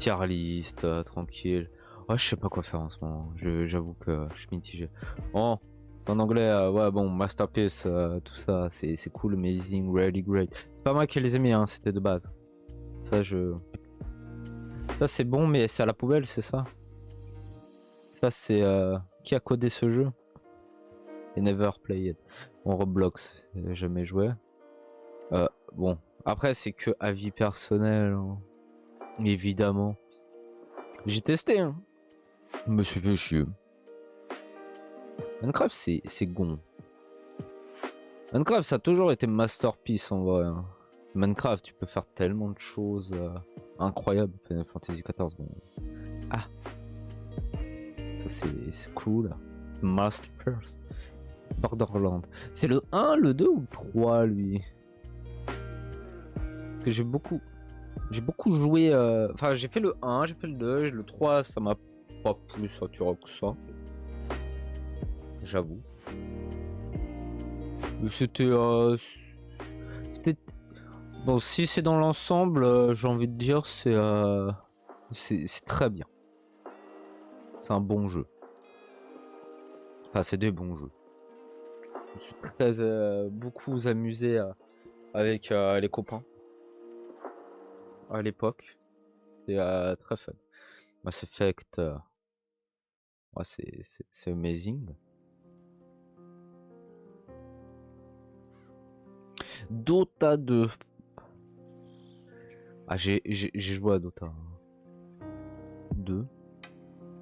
tier list, tranquille. Ouais, je sais pas quoi faire en ce moment. J'avoue que je suis mitigé. Oh, c'est en anglais, ouais, bon, masterpiece, tout ça, c'est cool, amazing, really great. C'est pas moi qui les ai mis, hein, c'était de base. Ça, ça c'est bon, mais c'est à la poubelle, c'est ça? Ça, c'est qui a codé ce jeu? Et never played. On Roblox, jamais joué. Bon, après, c'est que avis personnel, hein. Évidemment. J'ai testé, hein. Je me suis fait chier. Minecraft, c'est gon. Minecraft, ça a toujours été masterpiece en vrai, hein. Minecraft, tu peux faire tellement de choses incroyables. Final Fantasy XIV, bon. Ah, ça c'est cool. Masterpiece. Borderland. C'est le 1, le 2 ou le 3, lui? Parce que j'ai beaucoup joué. Enfin, j'ai fait le 1, j'ai fait le 2, le 3, ça m'a pas plus attiré que ça. J'avoue. C'était. Bon, si c'est dans l'ensemble, j'ai envie de dire, c'est très bien. C'est un bon jeu. Enfin, c'est des bons jeux. Je me suis très beaucoup amusé avec les copains à l'époque. C'était très fun. Mass Effect, ouais, c'est amazing. Dota 2. Ah, j'ai joué à Dota 2.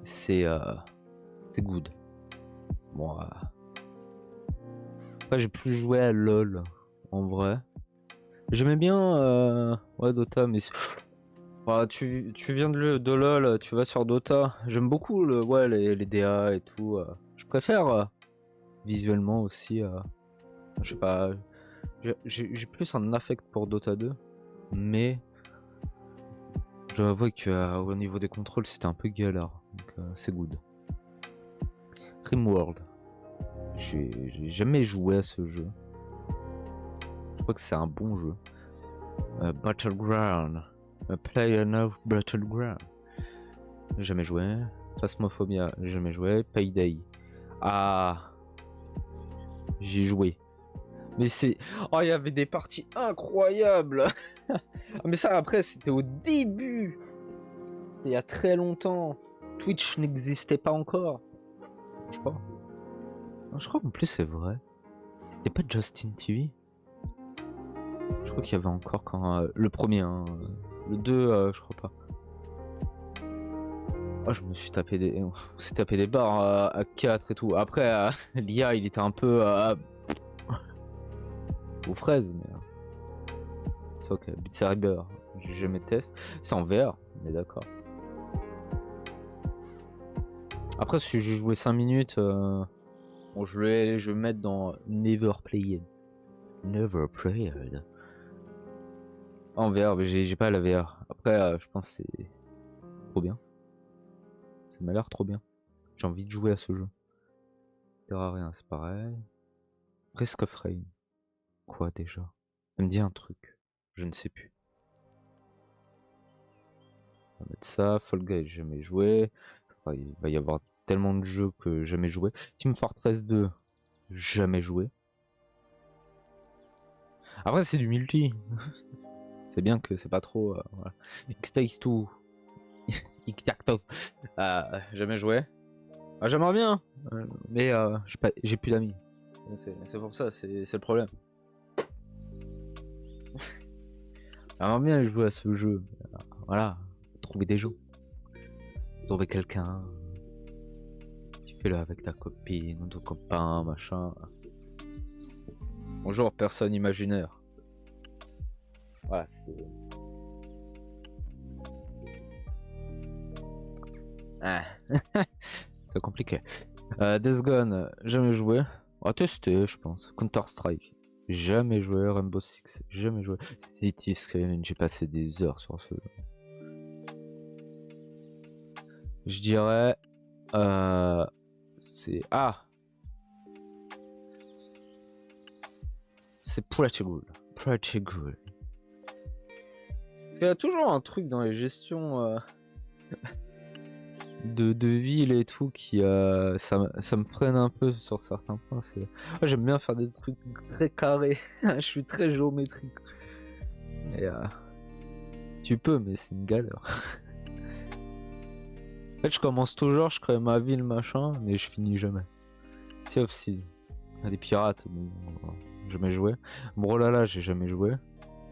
C'est good. Bon, après, j'ai plus joué à LoL en vrai. J'aimais bien ouais, Dota, mais ah, tu viens de LoL, tu vas sur Dota. J'aime beaucoup ouais, les DA et tout. Je préfère visuellement aussi. Je sais pas. J'ai plus un affect pour Dota 2, mais je dois avouer qu'au niveau des contrôles, c'était un peu galère. Donc c'est good. Rimworld. J'ai jamais joué à ce jeu. Je crois que c'est un bon jeu. Battleground. PlayerUnknown's Battleground. Jamais joué. Phasmophobia, jamais joué. Payday. Ah, j'ai joué. Mais c'est... Oh, il y avait des parties incroyables. Mais ça, après, c'était au début. C'était il y a très longtemps. Twitch n'existait pas encore. Je crois. Je crois qu'en plus, c'est vrai. C'était pas Justin TV. Je crois qu'il y avait encore quand... le premier, hein. Le 2, je crois pas. Oh, je me suis tapé des... On s'est tapé des barres à 4 et tout. Après, l'IA, il était un peu... aux fraises, mais... c'est ok. Beat Saber, j'ai jamais testé. C'est en VR, on est d'accord. Après, si j'ai joué 5 minutes... Bon, je vais mettre dans Never Played. Never Played. En VR, mais j'ai pas la VR. Après, je pense que c'est trop bien. Ça m'a l'air trop bien. J'ai envie de jouer à ce jeu. Terraria, c'est pareil. Risk of Rain. Quoi déjà? Ça me dit un truc. Je ne sais plus. On va mettre ça. Fall Guys, jamais joué. Enfin, il va y avoir tellement de jeux que jamais joué. Team Fortress 2, jamais joué. Après, c'est du multi. C'est bien que c'est pas trop. Voilà. X-Takes 2. X-Tacto. Jamais joué. Ah, j'aimerais bien. Mais j'ai plus d'amis. C'est pour ça, c'est le problème. J'aimerais bien jouer à ce jeu. Voilà. Trouver des gens. Trouver quelqu'un. Tu fais le avec ta copine ou ton copain, machin. Bonjour, personne imaginaire. Voilà, c'est... Ah. C'est compliqué. Death Gone, jamais joué. On va tester, je pense. Counter Strike, jamais joué. Rainbow Six, jamais joué. City Skyline, j'ai passé des heures sur ce jeu. Je dirais... c'est... Ah, c'est Pretty Good. Pretty Good. Parce qu'il y a toujours un truc dans les gestions de ville et tout qui ça me freine un peu sur certains points. C'est moi, j'aime bien faire des trucs très carrés. Je suis très géométrique. Et tu peux, mais c'est une galère. En fait, je commence toujours, je crée ma ville, machin, mais je finis jamais. Sauf si les pirates, bon, jamais joué. Bon là là, j'ai jamais joué.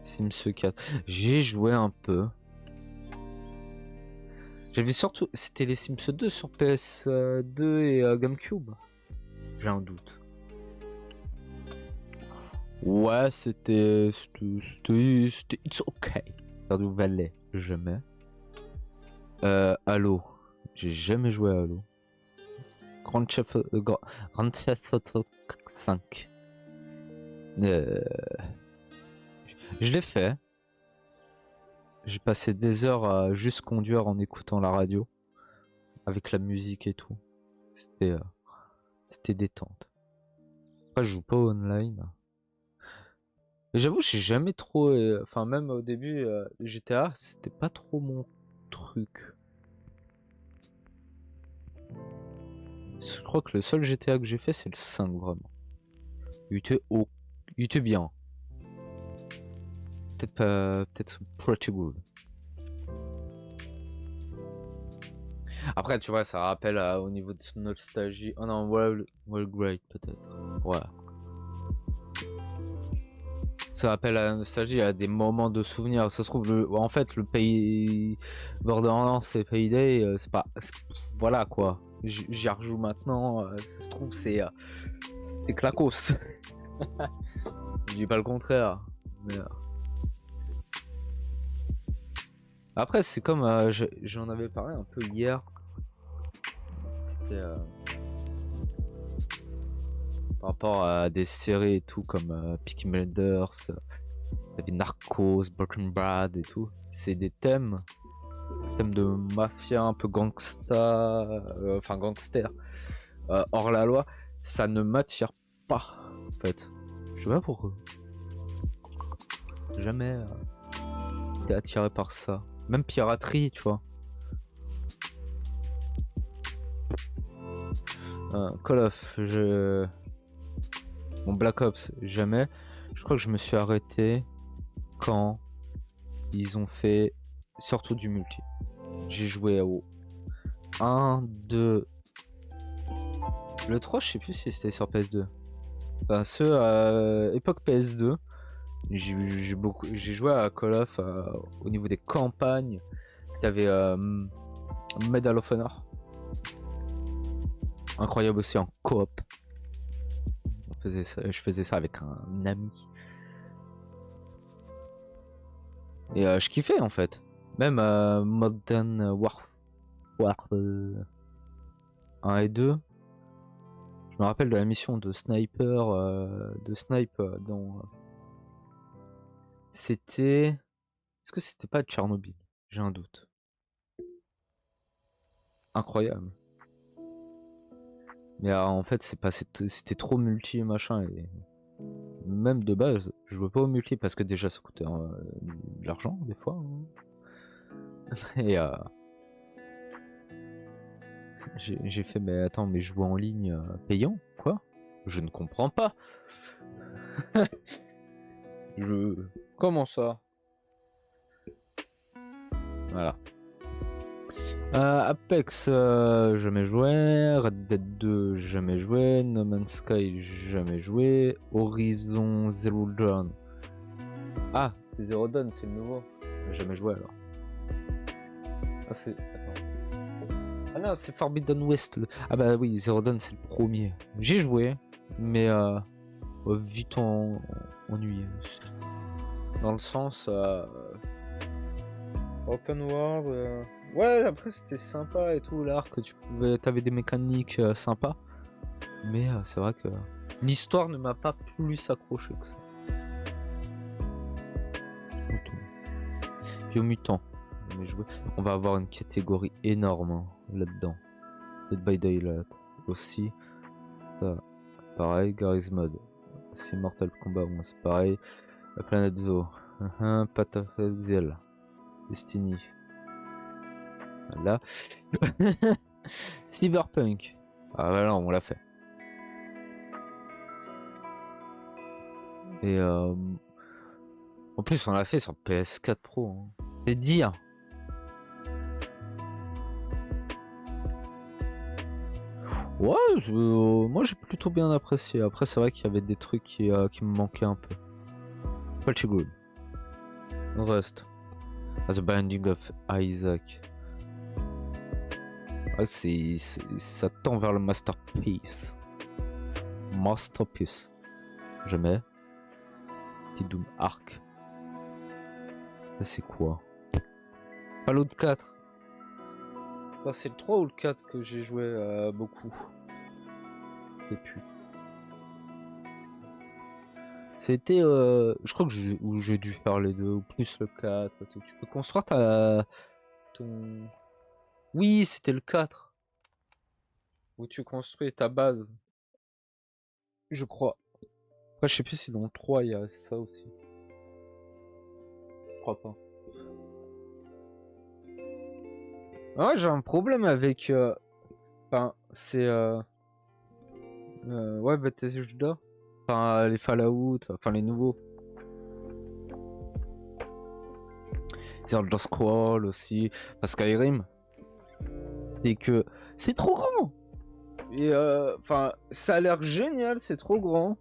Sims 4, j'ai joué un peu. J'avais surtout, c'était les Sims 2 sur PS2 et GameCube. J'ai un doute. Ouais, c'était It's okay. Stardew Valley, jamais. Halo, j'ai jamais joué à Halo. Grand Theft Auto 5. Je l'ai fait. J'ai passé des heures à juste conduire en écoutant la radio, avec la musique et tout. C'était détente. Après, je joue pas online. Et j'avoue, j'ai jamais trop. Enfin, même au début, GTA, c'était pas trop mon truc. Je crois que le seul GTA que j'ai fait, c'est le 5, vraiment. Il était bien. Peut-être pas. Peut-être pretty good. Après, tu vois, ça rappelle au niveau de son nostalgie. Oh non, well great, peut-être. Ouais. Ça rappelle à la nostalgie, à des moments de souvenirs. Ça se trouve, en fait, le pays Borderlands et Payday, c'est pas. Voilà quoi. J'y rejoue maintenant. Ça se trouve, c'est clacos. Je dis pas le contraire. Mais, après, c'est comme. J'en avais parlé un peu hier. C'était. Par rapport à des séries et tout, comme Peaky Blinders. T'avais Narcos, Breaking Bad et tout. C'est des thèmes de mafia un peu gangsta, enfin gangster, hors la loi. Ça ne m'attire pas, en fait. Je sais pas pourquoi. Jamais été attiré par ça. Même piraterie, tu vois. Call of, Bon, Black Ops, jamais. Je crois que je me suis arrêté quand ils ont fait surtout du multi. J'ai joué au 1, 2. Le 3, je sais plus si c'était sur PS2. Enfin, ceux à époque PS2. J'ai joué à Call of au niveau des campagnes. T'avais Medal of Honor. Incroyable aussi en coop. Je faisais ça avec un ami. Et je kiffais en fait. Même Modern Warfare 1 et 2. Je me rappelle de la mission de sniper, dans. C'était. Est-ce que c'était pas Tchernobyl? J'ai un doute. Incroyable. Mais en fait, c'était trop multi machin. Et même de base, je jouais pas au multi parce que déjà ça coûtait de l'argent des fois. Hein. Et j'ai fait, mais attends, mais jouer en ligne payant? Quoi? Je ne comprends pas. Comment ça? Voilà. Apex, jamais joué. Red Dead 2, jamais joué. No Man's Sky, jamais joué. Horizon Zero Dawn. Ah, Zero Dawn, c'est le nouveau. Jamais joué alors. Ah, c'est. Attends. Ah non, c'est Forbidden West. Ah bah oui, Zero Dawn, c'est le premier. J'ai joué, mais vite ennuyé. Dans le sens. Open World. Ouais, après c'était sympa et tout, l'arc, t'avais des mécaniques sympas. Mais c'est vrai que l'histoire ne m'a pas plus accroché que ça. Biomutant. On va avoir une catégorie énorme hein, là-dedans. Dead by Daylight aussi. Ça, pareil, Garry's Mod. C'est Mortal Kombat, bon, c'est pareil. La planète Zoo. Path of Exile. Destiny. Là. Cyberpunk. Ah voilà, on l'a fait. Et en plus, on l'a fait sur PS4 Pro. Hein. C'est dire. Ouais, moi j'ai plutôt bien apprécié. Après, c'est vrai qu'il y avait des trucs qui me manquaient un peu. Pretty good. Rust. The Binding of Isaac. Ouais, ça tend vers le masterpiece. Masterpiece. Jamais. Petit Doom Arc. C'est quoi? Fallout 4. C'est le 3 ou le 4 que j'ai joué beaucoup. Je sais plus. C'était, je crois que j'ai dû faire les deux, ou plus le 4. Tu peux construire ton... Oui, c'était le 4. Où tu construis ta base. Je crois. Après, je sais plus si dans le 3 il y a ça aussi. Je crois pas. Ah, j'ai un problème avec... Enfin, c'est... ouais, Bethesda. Enfin, les Fallout, enfin les nouveaux. The Elder Scrolls aussi. Enfin, Skyrim. C'est que... C'est trop grand. Et enfin, ça a l'air génial, c'est trop grand.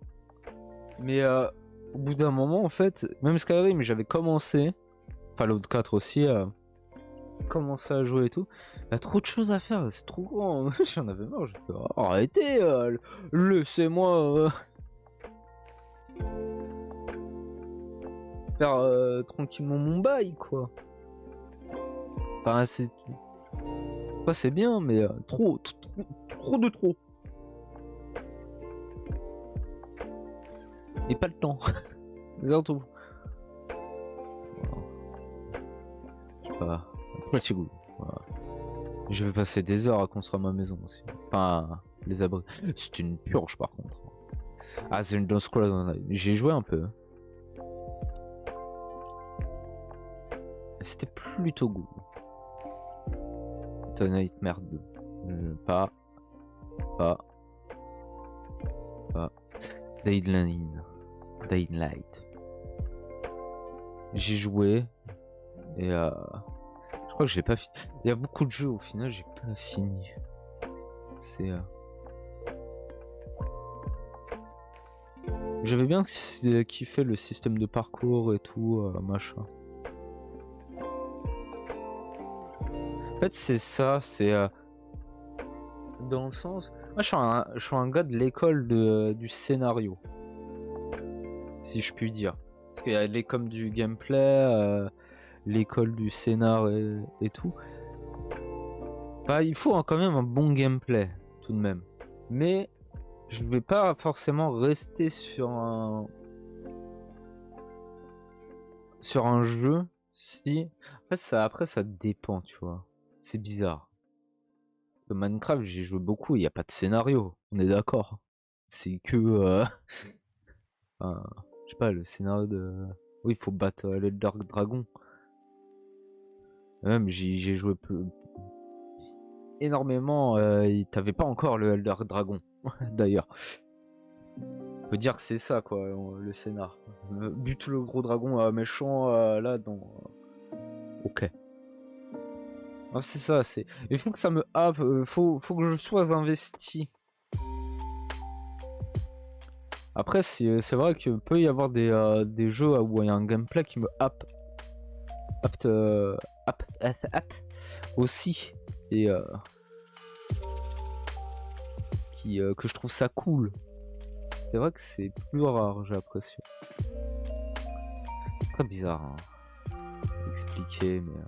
Mais au bout d'un moment, en fait, même Skyrim, j'avais commencé. Fallout 4 aussi, commencé à jouer et tout. Il y a trop de choses à faire, c'est trop grand. J'en avais marre, j'ai fait, oh, arrêtez, laissez-moi faire tranquillement mon bail, quoi. Enfin, c'est... Enfin, c'est bien, mais trop de trop. Et pas le temps. Surtout. Je sais pas. Pretty good. Voilà. Je vais passer des heures à construire ma maison aussi. Enfin, les abris. C'est une purge par contre. Ah, c'est une Elder Scrolls. J'ai joué un peu. C'était plutôt good. The Nightmare 2. Pas. Dying Light. J'ai joué. Et je crois que j'ai pas fini. Il y a beaucoup de jeux au final, j'ai pas fini. C'est. J'avais bien kiffé le système de parcours et tout, machin. En fait, c'est ça, c'est. Dans le sens. Moi, je suis un gars de l'école du scénario. Si je puis dire. Parce qu'il y a l'école du gameplay, l'école du scénar et tout. Bah, il faut quand même un bon gameplay, tout de même. Mais je vais pas forcément rester sur un jeu si. Après, ça dépend, tu vois. C'est bizarre. Parce que Minecraft, j'ai joué beaucoup, il n'y a pas de scénario. On est d'accord. C'est que. Enfin, je sais pas, le scénario de. Oui, il faut battre l'Elder Dragon. Même, j'ai joué énormément. T'avais pas encore le Elder Dragon, d'ailleurs. On peut dire que c'est ça, quoi, le scénar. Bute le gros dragon méchant là dans. Ok. Ah, c'est ça, c'est. Il faut que ça me happe, faut que je sois investi. Après, c'est vrai qu'il peut y avoir des jeux où il y a un gameplay qui me happe. Aussi. Et que je trouve ça cool. C'est vrai que c'est plus rare, j'ai l'impression. Très bizarre hein. Expliquer, mais.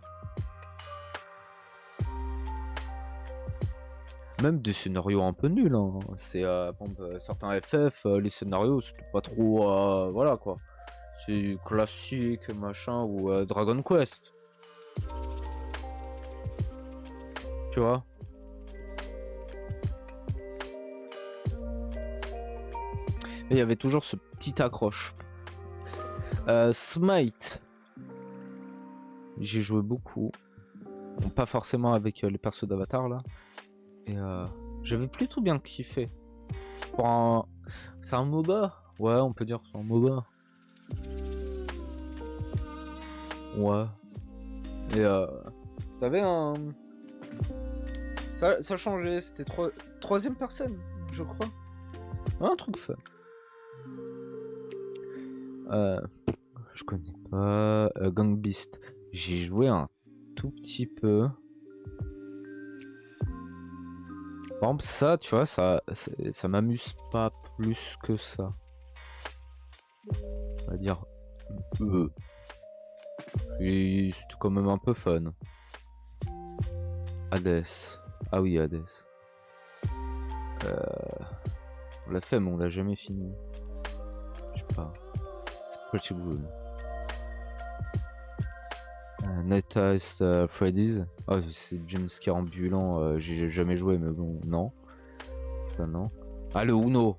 Même des scénarios un peu nuls. Hein. C'est certains FF, les scénarios, c'était pas trop. Voilà quoi. C'est classique, machin, ou Dragon Quest. Tu vois? Mais il y avait toujours ce petit accroche. Smite. J'ai joué beaucoup. Bon, pas forcément avec les persos d'Avatar là. Et j'avais plutôt bien kiffé. Pour un... C'est un MOBA. Ouais, on peut dire que c'est un MOBA. Ouais. Et t'avais un... Ça changeait, c'était troisième personne, je crois. Un truc fun. Je connais pas. Gang Beast. J'ai joué un tout petit peu. Par exemple, ça, tu vois, ça m'amuse pas plus que ça. On va dire. Et c'était quand même un peu fun. Hades. Ah oui, Hades. On l'a fait, mais on l'a jamais fini. Je sais pas. C'est pretty good. Night Ice Freddy's. Oh, c'est James Scare ambulant. J'ai jamais joué, mais bon, non. Ça, non. Ah, le Uno.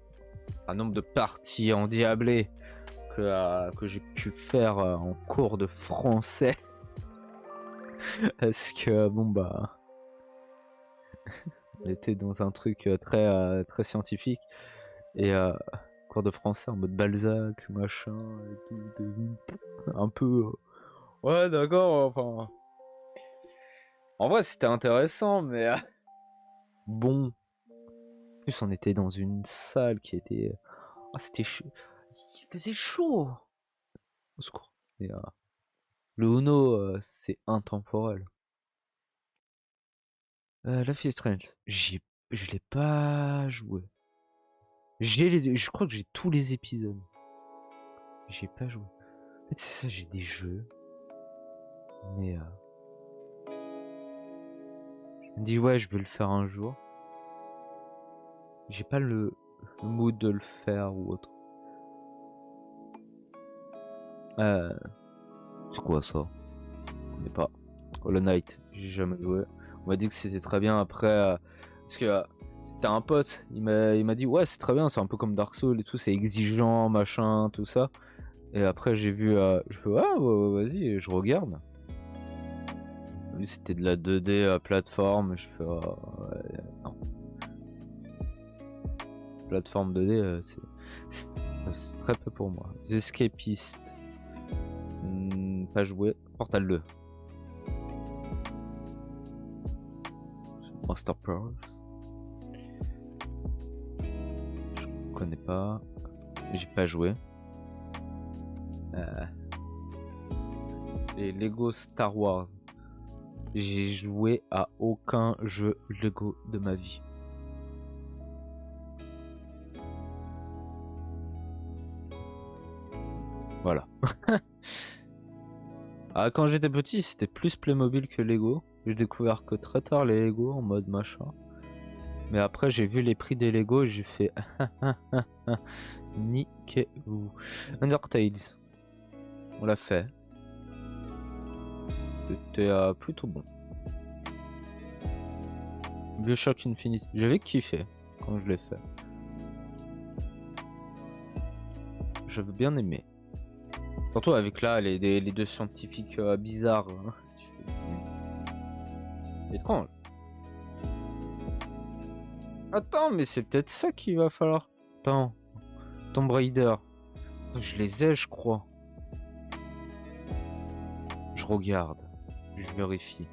Un nombre de parties endiablées que j'ai pu faire en cours de français. Est-ce que, bon, bah. On était dans un truc très scientifique. Et cours de français en mode Balzac, machin. Et tout, un peu. Ouais, d'accord, enfin. En vrai, c'était intéressant, mais. Bon. En plus, on était dans une salle qui était. Ah, c'était chaud. Il faisait chaud. Au secours. Et, le Uno, c'est intemporel. Life is Strange. Je l'ai pas joué. Je crois que j'ai tous les épisodes. J'ai pas joué. En fait, c'est ça, j'ai des jeux. Mais je me dis ouais, je vais le faire un jour. J'ai pas le mood de le faire ou autre. C'est quoi ça? Je connais pas. Hollow Knight, j'ai jamais joué. On m'a dit que c'était très bien après. Parce que c'était un pote, il m'a dit ouais, c'est très bien, c'est un peu comme Dark Souls et tout, c'est exigeant, machin, tout ça. Et après j'ai vu, je fais ah ouais, vas-y, je regarde. Lui c'était de la 2D plateforme, je fais non. Plateforme 2D, c'est très peu pour moi. The Escapist, pas joué. Portal 2. Master Pearls. Je connais pas. J'ai pas joué. Les Lego Star Wars. J'ai joué à aucun jeu Lego de ma vie. Voilà. Quand j'étais petit, c'était plus Playmobil que Lego. J'ai découvert que très tard les Lego en mode machin. Mais après, j'ai vu les prix des Lego et j'ai fait niquez-vous. Undertales. On l'a fait. C'était plutôt bon. BioShock Infinite. J'avais kiffé quand je l'ai fait. J'avais bien aimé. Surtout avec là les deux scientifiques bizarres. Hein. Étrange. Attends, mais c'est peut-être ça qu'il va falloir. Attends. Tomb Raider. Je les ai, je crois. Je regarde. Je vérifie.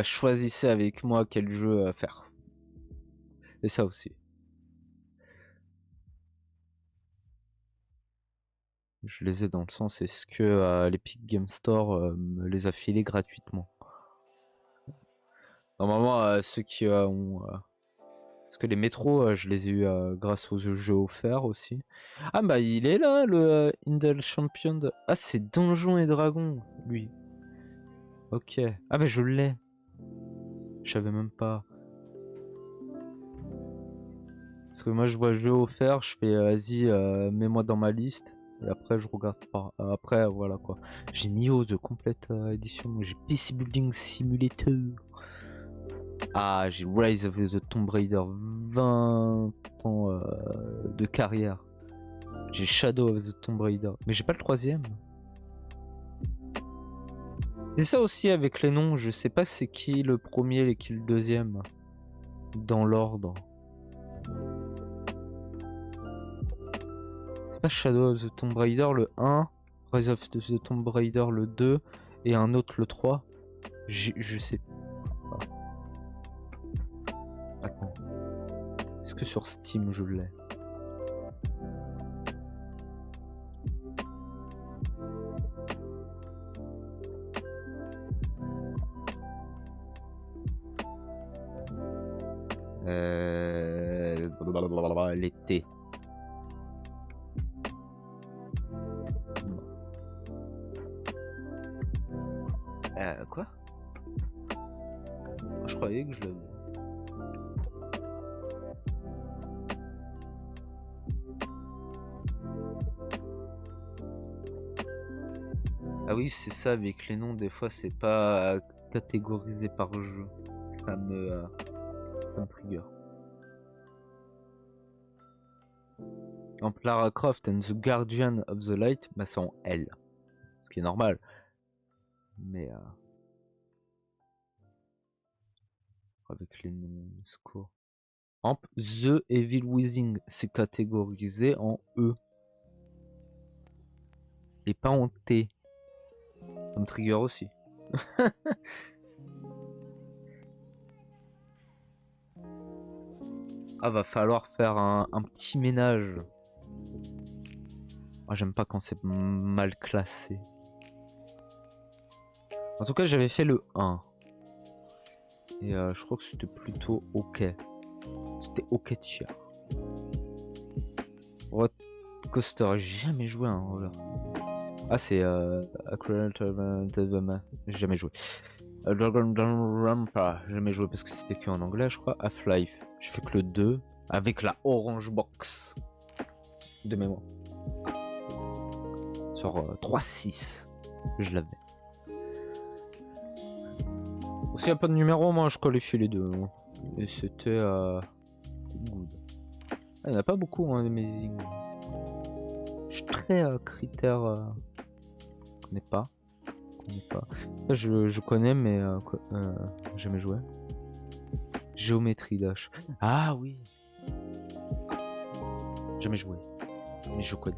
Choisissez avec moi quel jeu à faire. Et ça aussi. Je les ai dans le sens, est-ce que l'Epic Game Store me les a filés gratuitement? Normalement, ceux qui ont... Parce que les métros, je les ai eu grâce aux jeux offerts aussi. Ah bah il est là, le Indel Champion de... Ah c'est Donjons et Dragons, lui. Ok. Ah bah je l'ai. Je savais même pas. Parce que moi je vois jeu offert, je fais vas-y, mets-moi dans ma liste. Et après je regarde pas. Après voilà quoi. J'ai Nioh de complète édition. J'ai PC Building Simulator. Ah, j'ai Rise of the Tomb Raider, 20 ans de carrière. J'ai Shadow of the Tomb Raider. Mais j'ai pas le troisième. C'est ça aussi avec les noms, je sais pas c'est qui le premier et qui le deuxième. Dans l'ordre. C'est pas Shadow of the Tomb Raider le 1, Rise of the Tomb Raider le 2 et un autre le 3. Je sais pas. Attends. Est-ce que sur Steam je l'ai? L'été. Quoi? Je croyais que je l'avais. Ah oui, c'est ça, avec les noms, des fois, c'est pas catégorisé par jeu. Ça me trigger. En Lara Croft and the Guardian of the Light, bah c'est en L. Ce qui est normal. Mais avec les noms score. Amp, The Evil Within, c'est catégorisé en E. Et pas en T. Ça me trigger aussi. Ah, va falloir faire un petit ménage. Ah, j'aime pas quand c'est mal classé. En tout cas, j'avais fait le 1. Et je crois que c'était plutôt ok. C'était ok tier. Roller Coaster, j'ai jamais joué à un roller. Ah, c'est j'ai jamais joué. Dragon Rampa, j'ai jamais joué parce que c'était que en anglais, je crois. Half-Life, j'ai fait que le 2 avec la Orange Box de mémoire. Sur 3.6, je l'avais. S'il n'y a pas de numéro, moi je qualifie les deux. Et c'était good. Il n'y en a pas beaucoup, hein, Amazing. Je suis très critère. Je connais pas. Ça, je connais, mais jamais joué. Géométrie Dash. Ah oui. Jamais joué. Mais je connais.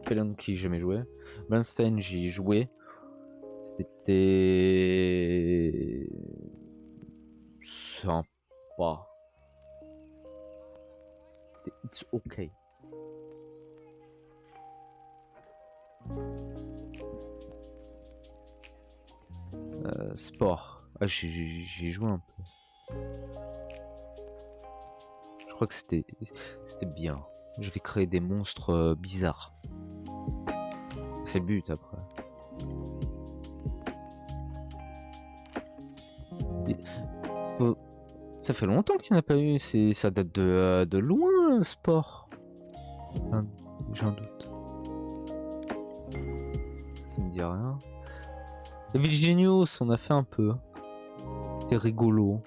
Spelunky, jamais joué. Bernstein, j'y ai joué. C'était sympa. It's okay. Sport. Ah, j'ai joué un peu. Je crois que c'était bien. Je vais créer des monstres bizarres. C'est le but après. Ça fait longtemps qu'il n'y en a pas eu. Ça date de loin, le sport. J'ai un doute. Ça me dit rien. Evil Genius, on a fait un peu. C'était rigolo.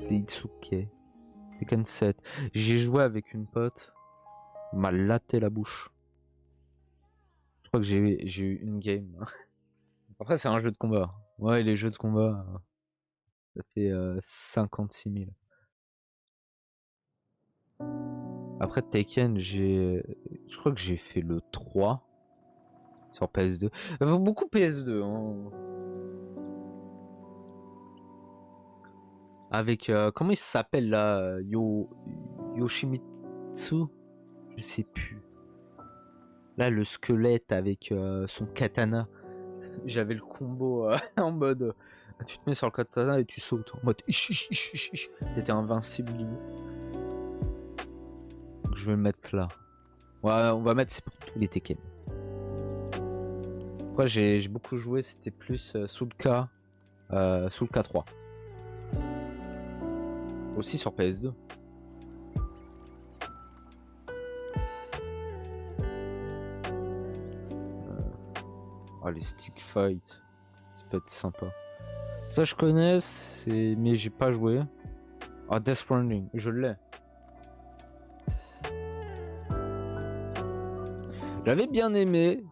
Des Itsuke. Tekken 7. J'ai joué avec une pote. M'a laté la bouche. Je crois que j'ai eu une game. Après, c'est un jeu de combat. Ouais, les jeux de combat, ça fait 56 000. Après Tekken, je crois que j'ai fait le 3 sur PS2. Beaucoup PS2. Hein. Avec, comment il s'appelle là, Yoshimitsu? Je sais plus. Là, le squelette avec son katana. J'avais le combo en mode tu te mets sur le katana et tu sautes en mode t'étais invincible limite. Donc, je vais le mettre là. Ouais, on va mettre c'est pour tous les Tekken. Pourquoi j'ai beaucoup joué, c'était plus Soulka 3. Aussi sur PS2. Les stick fight, ça peut être sympa. Ça je connais, mais j'ai pas joué. Ah, Death Stranding, je l'ai. J'avais bien aimé.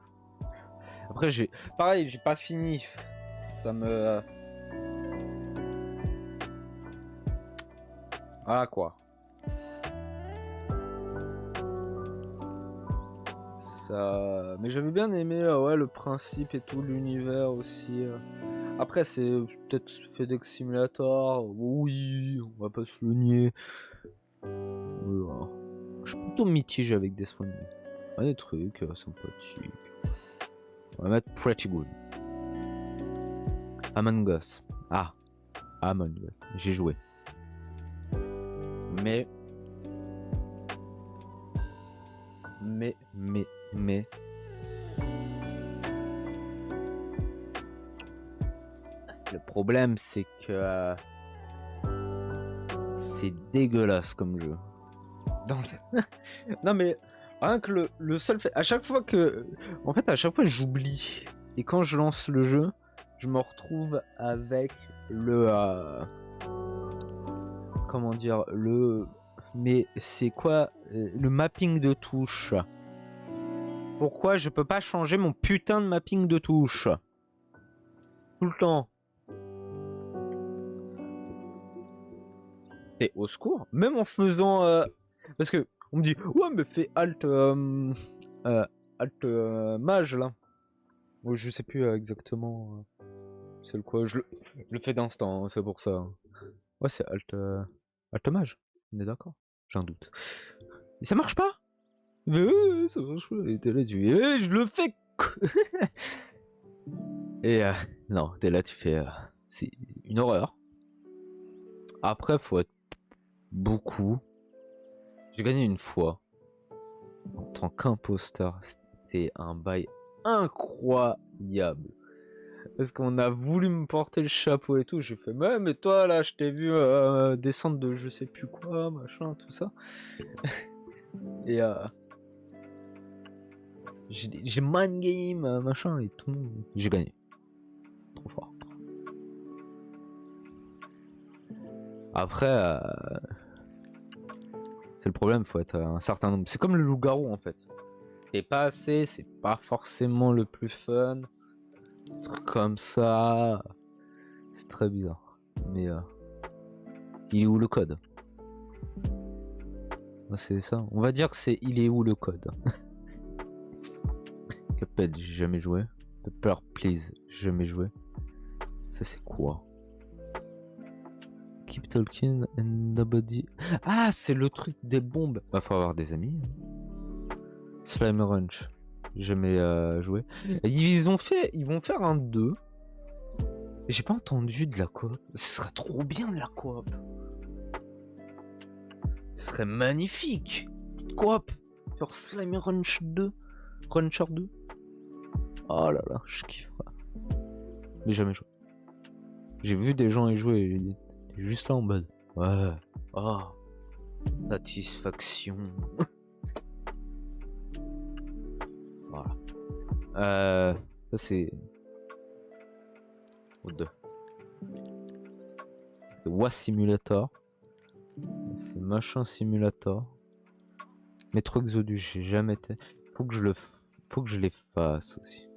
Après, pareil, j'ai pas fini. Ça me... Ah, quoi. Ça... Mais j'avais bien aimé ouais, le principe et tout, l'univers aussi. Après, c'est peut-être FedEx Simulator. Oui, on va pas se le nier. Voilà. Je suis plutôt mitigé avec des soins. Des trucs sympathiques. On va mettre Pretty Good. Among Us. Ah, Among Us. J'ai joué. Mais. Le problème, c'est que. C'est dégueulasse comme jeu. Non, mais. Rien que le seul fait. À chaque fois que. En fait, à chaque fois, j'oublie. Et quand je lance le jeu, je me retrouve avec le. Comment dire, mais c'est quoi le mapping de touche? Pourquoi je peux pas changer mon putain de mapping de touche tout le temps? Et au secours, même en faisant parce que on me dit ouais mais fais alt mage là. Ouais, je sais plus exactement c'est le quoi, je le fais d'instant, hein, c'est pour ça. Ouais, c'est alt mage. On est d'accord? J'ai un doute. Mais ça marche pas. Mais ça marche pas. Et t'es là, je le fais. Et non, t'es là, tu fais. C'est une horreur. Après, faut être beaucoup. J'ai gagné une fois en tant qu'imposteur. C'était un bail incroyable. Parce qu'on a voulu me porter le chapeau et tout. J'ai fait, mais toi là, je t'ai vu descendre de je sais plus quoi, machin, tout ça. Et j'ai mind game, machin et tout. J'ai gagné. Trop fort. Après, c'est le problème, faut être un certain nombre. C'est comme le loup-garou en fait. T'es pas assez, c'est pas forcément le plus fun. Des trucs comme ça. C'est très bizarre. Mais il est où le code? C'est ça. On va dire que c'est il est où le code? Cuphead, j'ai jamais joué. Pepper Please, j'ai jamais joué. Ça c'est quoi? Keep talking and nobody. Ah, c'est le truc des bombes. Bah, faut avoir des amis. Slime Ranch, jamais joué. Et ils vont faire un 2. J'ai pas entendu de la coop. Ce serait trop bien de la coop. Ce serait magnifique. Petite coop sur Slime Ranch 2. Rancher 2. Oh là là, je kiffe. Mais jamais joué. J'ai vu des gens y jouer et j'ai dit, t'es juste là en mode. Ouais. Oh. Satisfaction. Voilà. Ça c'est. Au 2. C'est Wa Simulator. C'est machin Simulator. Metro Exodus, j'ai jamais été. Faut que je les fasse aussi.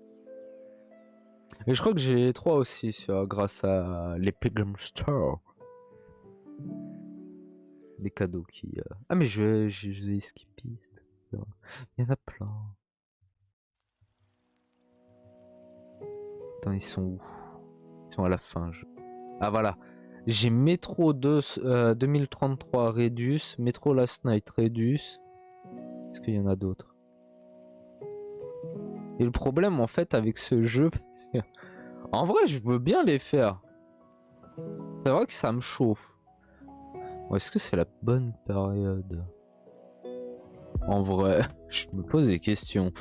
Et je crois que j'ai les 3 aussi grâce à l'Epic Game Store. Les cadeaux qui. Ah mais j'ai escapiste. Il y en a plein. Attends, ils sont où? Ils sont à la fin. Ah voilà. J'ai Metro 2033 Redus, Metro Last Night Redus. Est-ce qu'il y en a d'autres? Et le problème en fait avec ce jeu, en vrai je veux bien les faire. C'est vrai que ça me chauffe. Est-ce que c'est la bonne période? En vrai, je me pose des questions.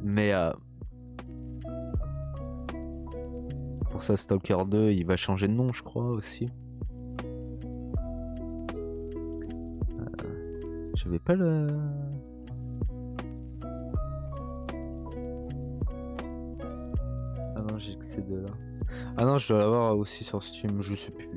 Mais pour ça, Stalker 2, il va changer de nom, je crois aussi. J'avais pas le. Ah non, j'ai que ces deux là. Ah non, je dois l'avoir aussi sur Steam, je sais plus.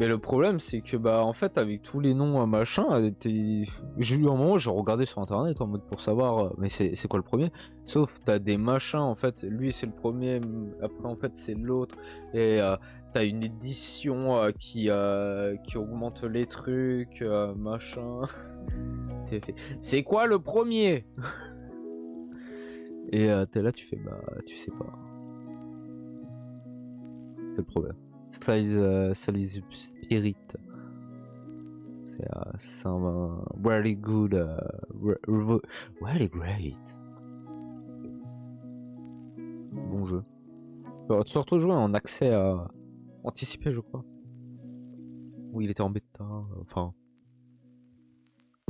Mais le problème, c'est que, bah, en fait, avec tous les noms, machin, j'ai eu un moment, j'ai regardé sur internet en mode pour savoir, mais c'est quoi le premier? Sauf, t'as des machins, en fait, lui c'est le premier, après, en fait, c'est l'autre, et t'as une édition qui augmente les trucs, machin. C'est quoi le premier? Et t'es là, tu fais, bah, tu sais pas. C'est le problème. Salish Spirit. C'est un very good, very great. Bon jeu. Surtout joué en accès anticipé, je crois. Oui, il était en bêta. Enfin,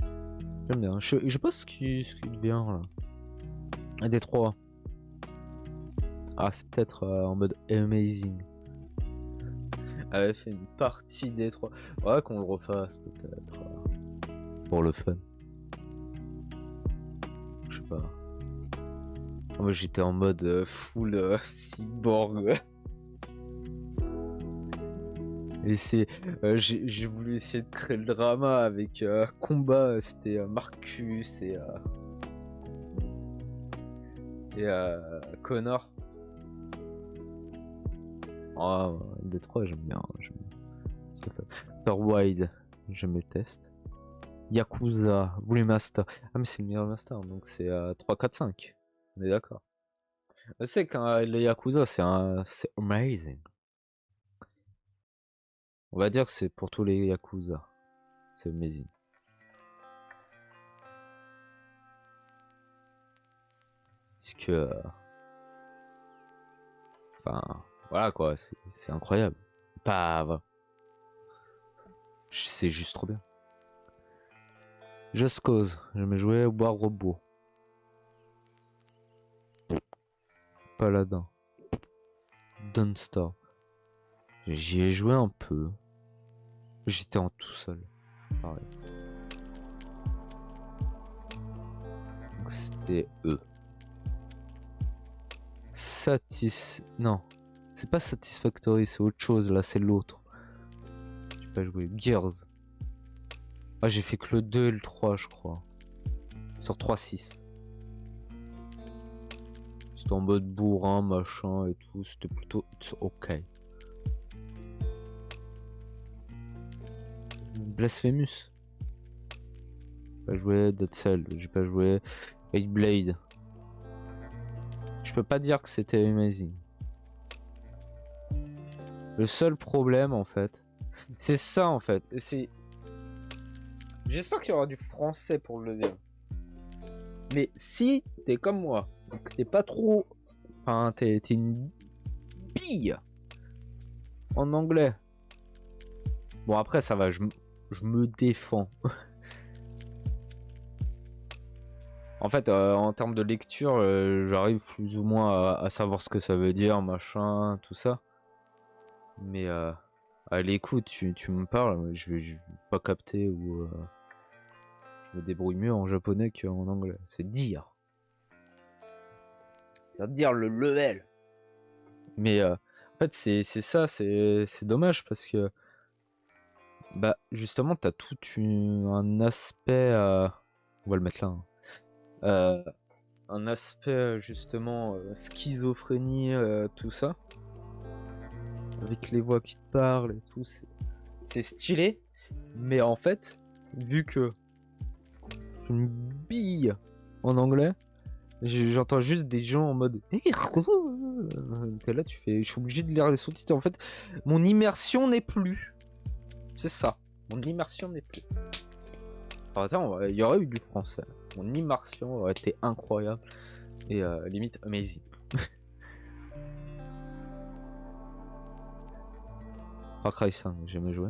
j'aime bien. Je sais pas ce qui devient là. Un des trois. Ah, c'est peut-être en mode amazing. Avait fait une partie des trois. Ouais, qu'on le refasse peut-être. Pour le fun. Je sais pas. Moi j'étais en mode full cyborg. Et j'ai voulu essayer de créer le drama avec combat, c'était Marcus et Connor. Ah, D3 j'aime bien. Outer Wild, j'aime le test. Yakuza Remaster. Ah mais c'est le meilleur master, donc c'est 3, 4, 5. On est d'accord. Je sais qu'un le Yakuza c'est amazing. On va dire que c'est pour tous les Yakuza. C'est amazing. C'est que... Enfin, voilà quoi, c'est incroyable. Pas... Voilà. C'est juste trop bien. Just Cause, j'aimais jouer au War Robot. Paladin. Don't Star. J'y ai joué un peu. J'étais en tout seul. Pareil. Donc c'était eux. Non. C'est pas Satisfactory, c'est autre chose. Là, c'est l'autre. J'ai pas joué. Gears. Ah, j'ai fait que le 2 et le 3, je crois. Sur 3.6. C'était en mode bourrin, machin et tout. C'était plutôt ok. Blasphemous. J'ai pas joué Dead Cell. J'ai pas joué Blade. Je peux pas dire que c'était amazing. Le seul problème en fait, c'est ça en fait. J'espère qu'il y aura du français pour le dire. Mais si t'es comme moi, t'es pas trop, enfin t'es une bille en anglais. Bon après ça va, je me défends. En fait, en termes de lecture, j'arrive plus ou moins à savoir ce que ça veut dire, machin, tout ça. Mais à l'écoute, tu me parles, je vais pas capter ou je me débrouille mieux en japonais qu'en anglais. C'est dire. C'est dire le level. Mais en fait, c'est ça, c'est dommage parce que bah justement, t'as tout un aspect. On va le mettre là. Hein. Un aspect justement schizophrénie, tout ça. Avec les voix qui te parlent et tout, c'est stylé. Mais en fait, vu que je me bille en anglais, j'entends juste des gens en mode. T'es là, tu fais. Je suis obligé de lire les sous-titres. En fait, mon immersion n'est plus. C'est ça. Mon immersion n'est plus. Alors, attends, il y aurait eu du français. Mon immersion aurait été incroyable. Et limite amazing. Far Cry 5, j'ai jamais joué.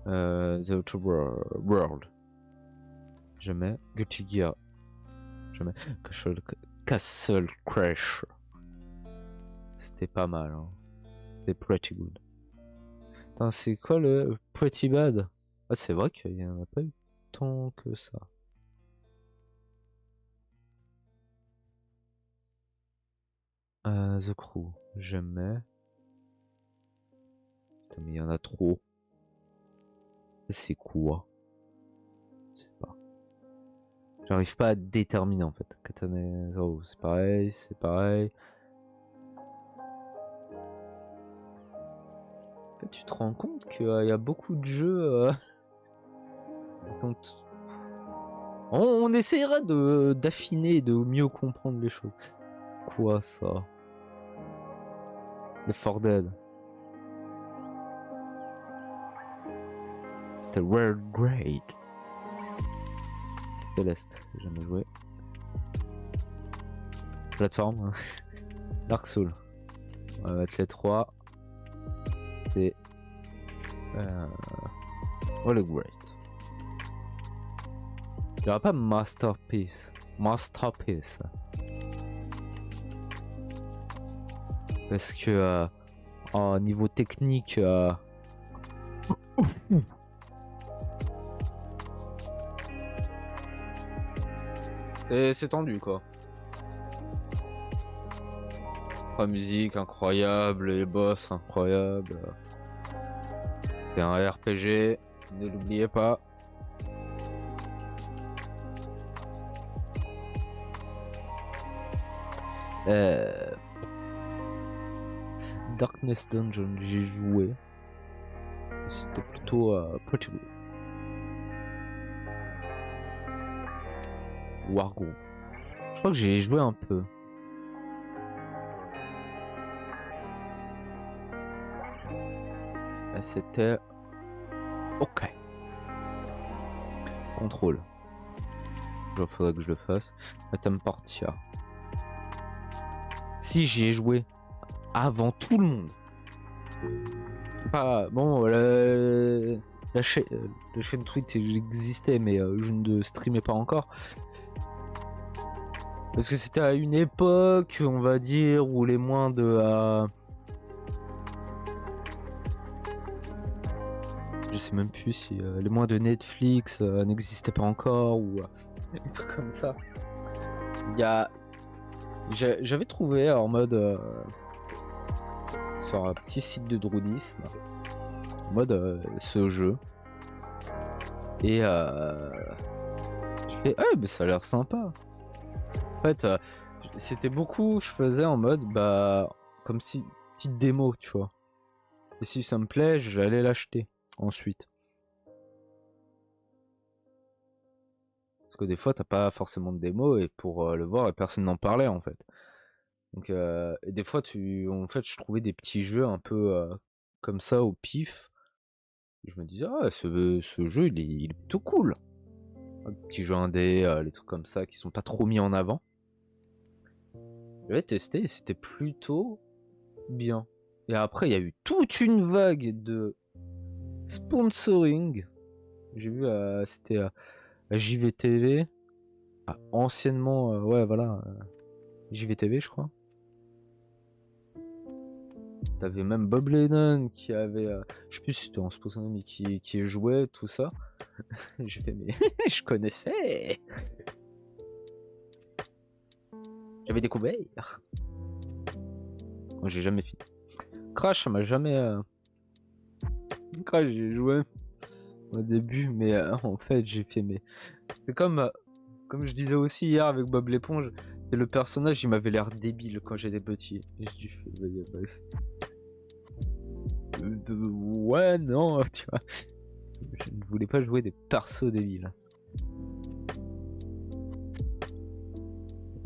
The Outer World. Jamais. Guilty Gear. Jamais. Castle Crash. C'était pas mal. Hein. C'était pretty good. Attends, c'est quoi le Pretty Bad? Ah, c'est vrai qu'il y en a pas eu tant que ça. The Crew. Jamais. Putain, mais il y en a trop. C'est quoi? Je sais pas. J'arrive pas à déterminer en fait. Katana Zero, c'est pareil, c'est pareil. En fait, tu te rends compte qu'il y a beaucoup de jeux. On essaiera d'affiner et de mieux comprendre les choses. Quoi ça? Left 4 Dead. C'était World Great. Céleste, j'ai jamais joué. Plateforme. Dark Souls. On va mettre les 3. C'est World Great. Il n'y aura pas Masterpiece. Masterpiece. Parce que en niveau technique, c'est tendu quoi. La musique incroyable, les boss incroyables. C'est un RPG, ne l'oubliez pas. Darkness Dungeon, j'ai joué. C'était plutôt pretty good. Wargroup. Je crois que j'ai joué un peu. C'était ok. Contrôle. Il faudrait que je le fasse. Atom Portia. Si j'y ai joué avant tout le monde. Pas bon. La chaîne Twitch existait, mais je ne streamais pas encore. Parce que c'était à une époque, on va dire, où les moins de je sais même plus si les moins de Netflix n'existaient pas encore ou des trucs comme ça. J'avais trouvé en mode sur un petit site de druidisme, en mode ce jeu. Et j'ai fait mais ça a l'air sympa. En fait, c'était beaucoup, je faisais en mode comme si petite démo, tu vois. Et si ça me plaît, j'allais l'acheter ensuite. Parce que des fois, t'as pas forcément de démo et pour le voir, personne n'en parlait en fait. Donc, et des fois, en fait, je trouvais des petits jeux un peu comme ça au pif. Et je me disais, ce jeu, il est plutôt cool. Un petit jeu indé, les trucs comme ça qui sont pas trop mis en avant. J'avais testé et c'était plutôt bien. Et après, il y a eu toute une vague de sponsoring. J'ai vu, c'était JVTV. Anciennement, ouais, voilà. JVTV, je crois. T'avais même Bob Lennon qui avait, je sais plus si c'était en sponsoring, mais qui jouait, tout ça. J'ai fait, mais je connaissais. J'avais découvert. Moi, j'ai jamais fini. Crash, ça m'a jamais. Crash, j'ai joué au début, mais en fait, j'ai fait. Mais c'est comme je disais aussi hier avec Bob l'éponge, et le personnage, il m'avait l'air débile quand j'étais petit. Et je lui fais, ouais, non, tu vois. Je ne voulais pas jouer des persos débiles.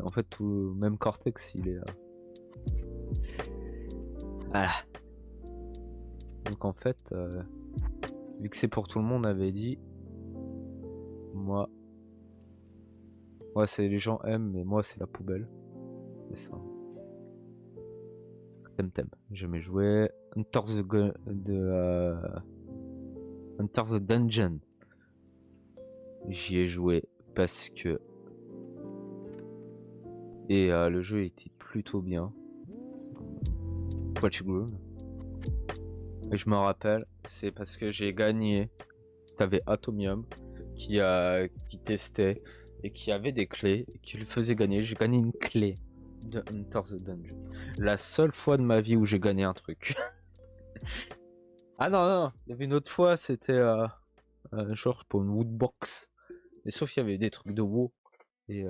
En fait, tout même Cortex, il est. Voilà. Donc en fait, vu que c'est pour tout le monde, on avait dit, moi, c'est les gens aiment, mais moi c'est la poubelle. C'est ça. Temtem. J'ai jamais joué. Enter the Dungeon. J'y ai joué parce que et le jeu était plutôt bien. Watch Groom. Et je me rappelle, c'est parce que j'ai gagné. C'était Atomium qui testait et qui avait des clés et qui le faisait gagner. J'ai gagné une clé de Enter the Dungeon. La seule fois de ma vie où j'ai gagné un truc. Ah non, non, il y avait une autre fois, c'était genre pour une woodbox. Et sauf qu'il y avait des trucs de WoW. Et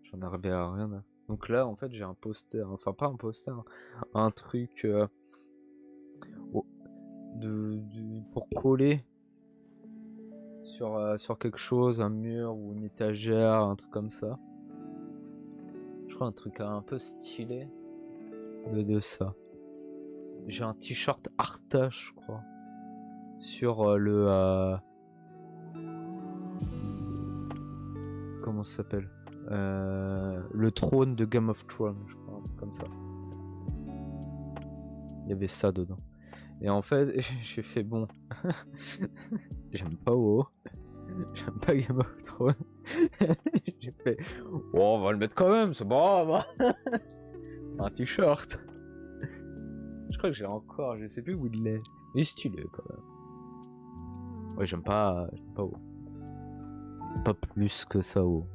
j'en arrivais à rien. Donc là, en fait, j'ai un poster. Enfin, pas un poster. Un truc pour coller sur quelque chose, un mur ou une étagère, un truc comme ça. Je crois un truc un peu stylé de ça. J'ai un t-shirt Arthas, je crois. Sur comment ça s'appelle, le trône de Game of Thrones, je crois, un truc comme ça. Il y avait ça dedans. Et en fait, j'ai fait bon. J'aime pas WoW. J'aime pas Game of Thrones. J'ai fait. Oh, on va le mettre quand même, c'est bon. Un t-shirt. Je crois que j'ai encore, je sais plus où il est. Il est stylé quand même. Ouais, j'aime pas WoW. Pas plus que ça WoW.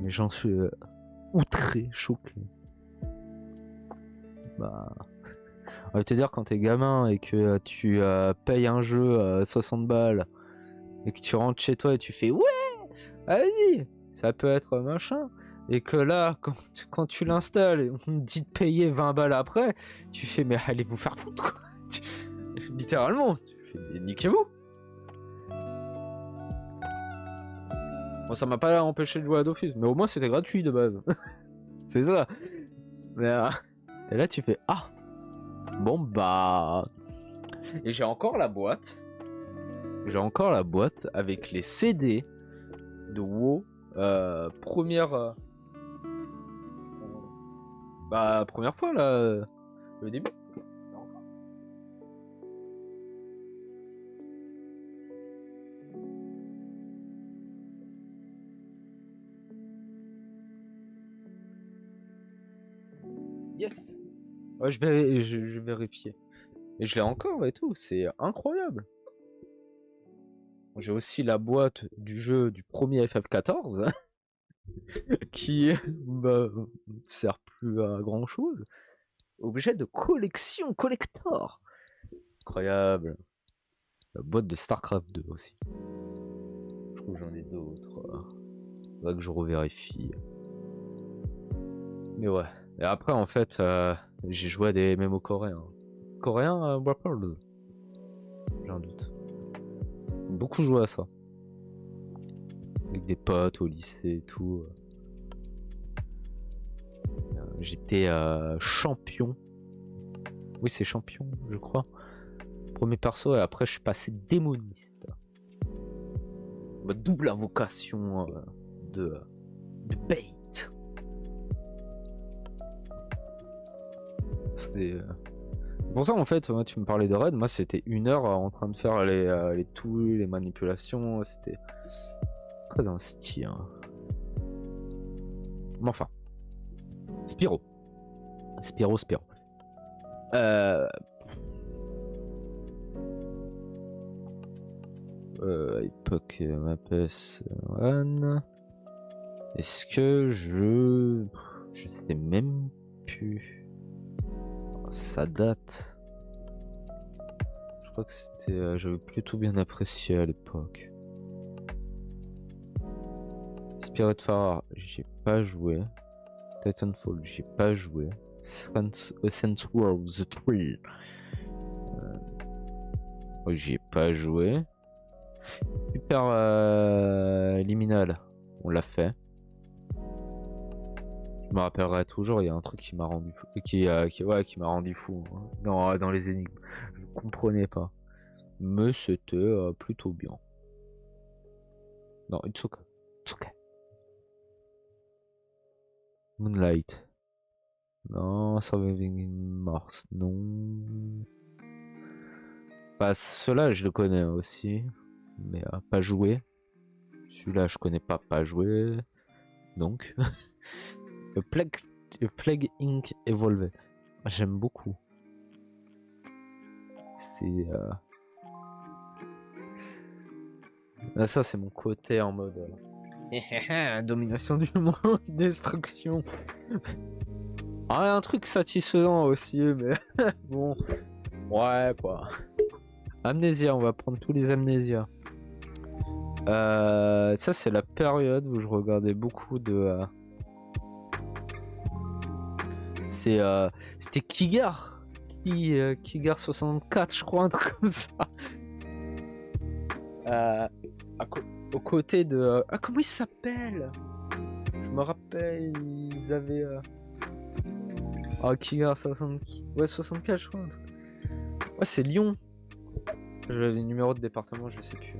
Mais j'en suis outré, choqué. Bah. On va te dire, quand t'es gamin et que tu payes un jeu 60 balles et que tu rentres chez toi et tu fais ouais, vas-y, ça peut être machin. Et que là, quand tu l'installes et on te dit de payer 20 balles après, tu fais mais allez vous faire foutre quoi. Littéralement, tu fais niquez-vous. Bon, ça m'a pas empêché de jouer à Dofus, mais au moins c'était gratuit de base. C'est ça. Mais, et là tu fais ah, bon bah. Et j'ai encore la boîte. J'ai encore la boîte avec les CD de WoW. Première. Bah, première fois là. Le début. Yes. Ouais, je vais vérifier. Et je l'ai encore et tout. C'est incroyable. J'ai aussi la boîte du jeu du premier FF14. Qui bah, sert plus à grand chose. Objet de collection, collector. Incroyable. La boîte de StarCraft 2 aussi. Je trouve que j'en ai d'autres. Faudra que je revérifie. Mais ouais. Et après, en fait, j'ai joué à des MMO coréens. Coréens, Warpers. J'ai un doute. Beaucoup joué à ça. Avec des potes au lycée et tout. J'étais champion. Oui, c'est champion, je crois. Premier perso, et après, je suis passé démoniste. Ma double invocation de bait. C'est pour ça, en fait, tu me parlais de raid. Moi, c'était 1 heure en train de faire les tools, les manipulations. C'était très insti. Hein. Mais enfin. Spyro. Spyro. Époque ma PS1. Est-ce que je sais même plus. Ça date. Je crois que c'était. J'avais plutôt bien apprécié à l'époque. Spirit Fire, j'ai pas joué. Titanfall, j'ai pas joué. Sense World The Thrill. J'ai pas joué. Super Liminal, on l'a fait. Je me rappellerai toujours, il y a un truc qui m'a rendu fou. Qui m'a rendu fou. Hein. Dans les énigmes. Je comprenais pas. Mais c'était plutôt bien. Non, it's okay. It's okay. Moonlight. Non, Surviving in Mars. Non. Bah, ceux-là, je le connais aussi. Mais pas joué. Celui-là, je connais pas joué. Donc. Plague Inc. Evolve. J'aime beaucoup. C'est. Là, ça, c'est mon côté en mode. Domination du monde, destruction. Ah, un truc satisfaisant aussi, mais bon, ouais quoi. Amnésia, on va prendre tous les amnésias. Ça c'est la période où je regardais beaucoup de... C'était Kigar. Kigar 64 je crois, un truc comme ça. Aux côtés de... Ah, comment il s'appelle? Je me rappelle, ils avaient... Ah, Kigar 60... Ouais, 64 je crois. Ouais, c'est Lyon. J'avais le numéro de département, je sais plus.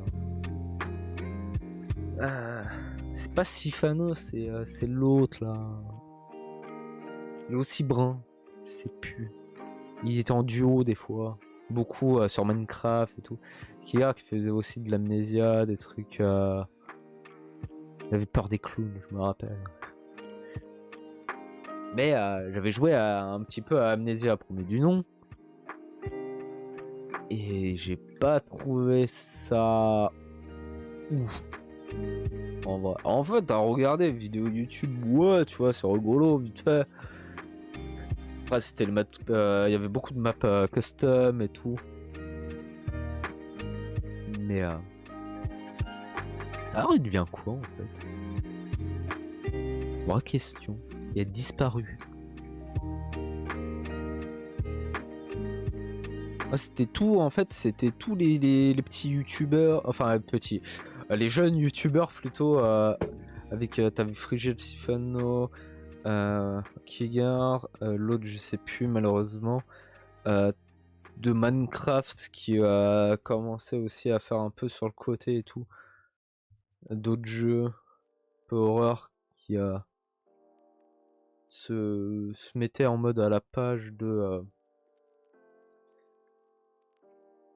C'est pas Sifano, c'est l'autre là. Il est aussi brun. Je sais plus. Ils étaient en duo des fois. Beaucoup sur Minecraft et tout. Kigar qui faisait aussi de l'amnésia, des trucs... Il avait peur des clowns, je me rappelle. Mais j'avais joué un petit peu à Amnesia, premier du nom. Et j'ai pas trouvé ça ouf. En fait, à regarder vidéo YouTube, ouais, tu vois, c'est rigolo, vite fait. Après, c'était le il y avait beaucoup de maps custom et tout. Mais alors, il devient quoi en fait? Vraie question. Il a disparu. Ah, c'était tout, en fait, c'était tous les petits youtubeurs, enfin petits, les jeunes youtubeurs plutôt, avec t'avais Frigid Sifano, Kigar, l'autre je sais plus malheureusement, de Minecraft qui a commencé aussi à faire un peu sur le côté et tout, d'autres jeux, un peu horreur qui se mettaient en mode à la page de...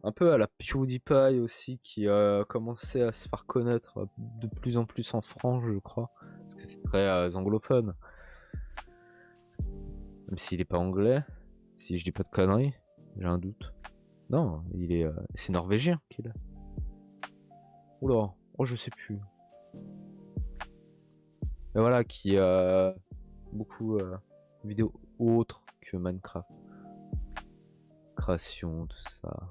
un peu à la PewDiePie aussi, qui a commencé à se faire connaître de plus en plus en France, je crois. Parce que c'est très anglophone. Même s'il est pas anglais, si je dis pas de conneries, j'ai un doute. Non, c'est norvégien qu'il est. Oula, oh je sais plus. Mais voilà, qui a beaucoup de vidéos autres que Minecraft. Création, tout ça.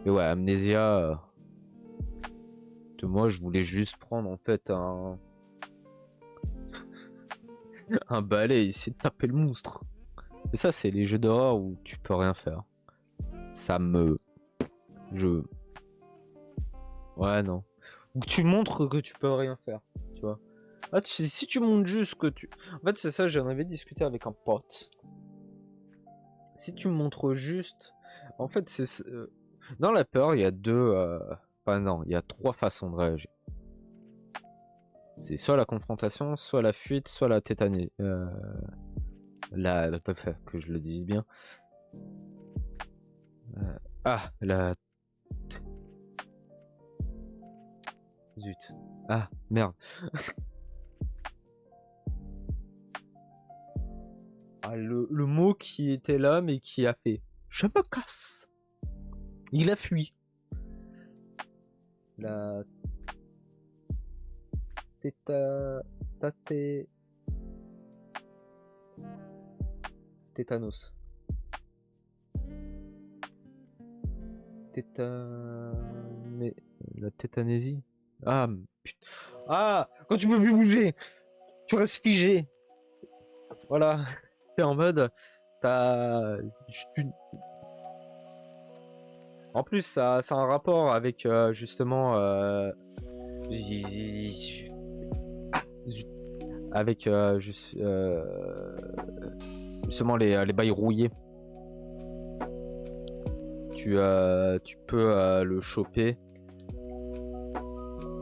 Mais ouais, Amnesia... moi je voulais juste prendre en fait un balai et essayer de taper le monstre. Et ça c'est les jeux d'horreur où tu peux rien faire. Ça me... Ouais non. Où tu montres que tu peux rien faire, tu vois. Ah, si tu montres juste que tu... En fait c'est ça, j'en avais discuté avec un pote. Si tu montres juste... En fait c'est... Dans la peur il y a deux... Enfin non, il y a trois façons de réagir. C'est soit la confrontation, soit la fuite, soit la tétanie. Que je le dise bien. La... Zut. Ah, merde. Le mot qui était là, mais qui a fait... Je me casse. Il a fui. La... Tétanos. La tétanésie. Ah, putain. Ah, quand tu peux plus bouger, tu restes figé. Voilà. T'es en mode, en plus, ça a un rapport avec justement, avec justement les bails rouillés. Tu peux le choper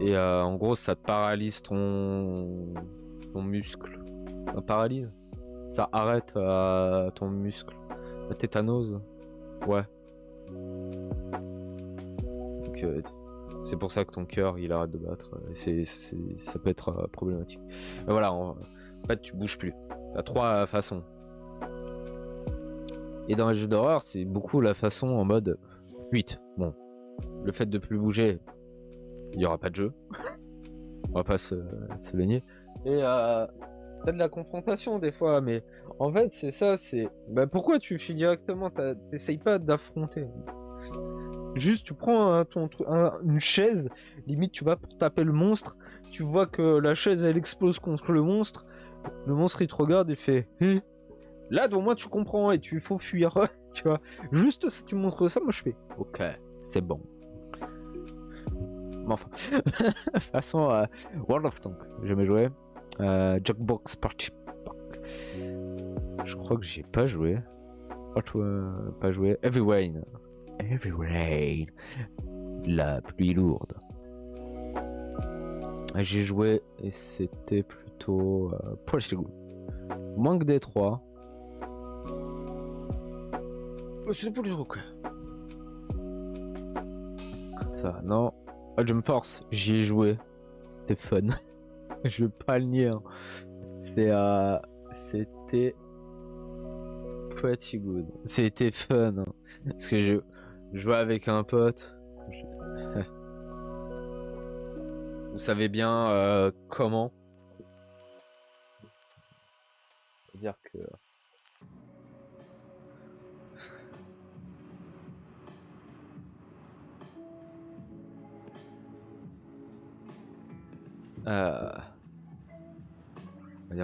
et en gros ça te paralyse ton muscle. Ça paralyse. Ça arrête ton muscle. La tétanose. Ouais. Donc c'est pour ça que ton cœur il arrête de battre. Ça peut être problématique. Mais voilà, en fait tu bouges plus. T'as trois façons. Et dans les jeux d'horreur, c'est beaucoup la façon en mode 8. Bon, le fait de plus bouger, il y aura pas de jeu. On va pas se baigner. Et t'as de la confrontation des fois, mais en fait, c'est ça, c'est... Bah, pourquoi tu fuis directement? T'essayes pas d'affronter. Juste, tu prends une chaise, limite, tu vas pour taper le monstre, tu vois que la chaise, elle explose contre le monstre, il te regarde et fait... Hé. Là, au moins, tu comprends et tu faut fuir, tu vois. Juste, si tu montres ça, moi, je fais... Ok, c'est bon. Mais enfin, de toute façon, World of Tanks, j'ai jamais joué. Jackbox Party Pack. Je crois que j'ai pas joué. Pas joué. Heavy Rain. Heavy Rain. La pluie lourde. J'ai joué et c'était plutôt pretty good. Moins que des 3. C'est pour les rocs. Ça, non. Jump Force, j'y ai joué. C'était fun. Je vais pas le nier. Hein. C'était pretty good. C'était fun. Hein. Parce que je jouais avec un pote. Vous savez bien comment. Faut dire que.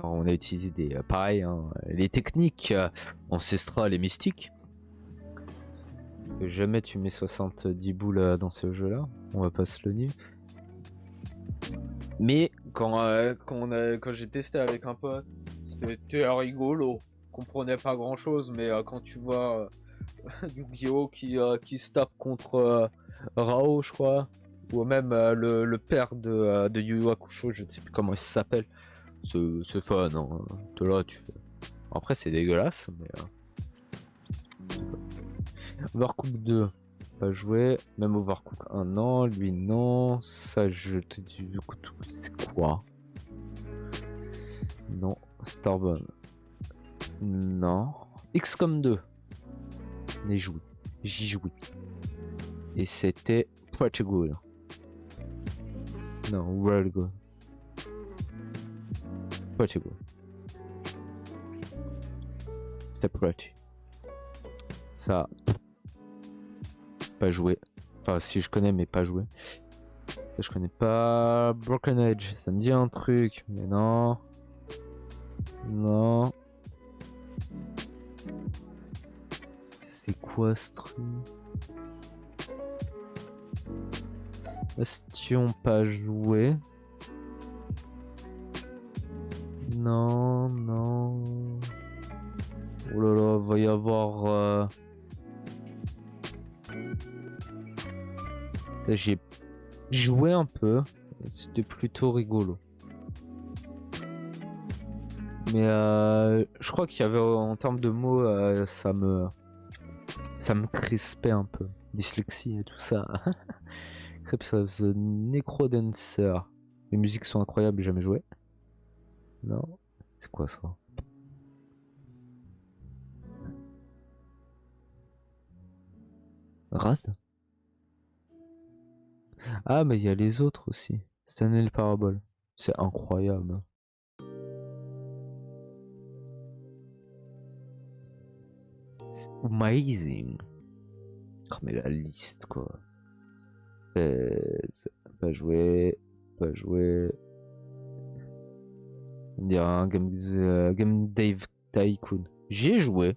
On a utilisé des pareil, hein, les techniques ancestrales et mystiques. Que jamais tu mets 70 boules dans ce jeu-là, on va pas se le nier. Mais quand j'ai testé avec un pote, c'était rigolo. On comprenait pas grand-chose, mais quand tu vois Yu-Gi-Oh qui se tape contre Rao, je crois, ou même le père de Yu Yu Hakusho, je ne sais plus comment il s'appelle. C'est fun, hein. Là, tu fais... Après, c'est dégueulasse, mais... Overcooked 2, pas joué. Même Overcooked 1, non. Lui, non. Ça, je te dis... C'est quoi? Non. Starbone. Non. XCOM 2. J'y joué. Et c'était pretty good. Non, really good. Pretty good. C'était pretty. Ça, pas joué. Enfin, si je connais, mais pas joué. Ça, je connais pas. Broken Edge, ça me dit un truc, mais non. Non. C'est quoi ce truc? Bastion, pas joué. Non, non. Oh là là, va y avoir... J'ai joué un peu. C'était plutôt rigolo. Mais je crois qu'il y avait en termes de mots, ça me crispait un peu. Dyslexie et tout ça. Crips of the Necrodancer. Les musiques sont incroyables, j'ai jamais joué. Non. C'est quoi ça? Rad? Ah, mais il y a les autres aussi. Stanley le Parabole. C'est incroyable. C'est amazing. Oh, mais la liste, quoi. Pas joué. Pas joué. On dirait un Game Dave Tycoon. J'y ai joué.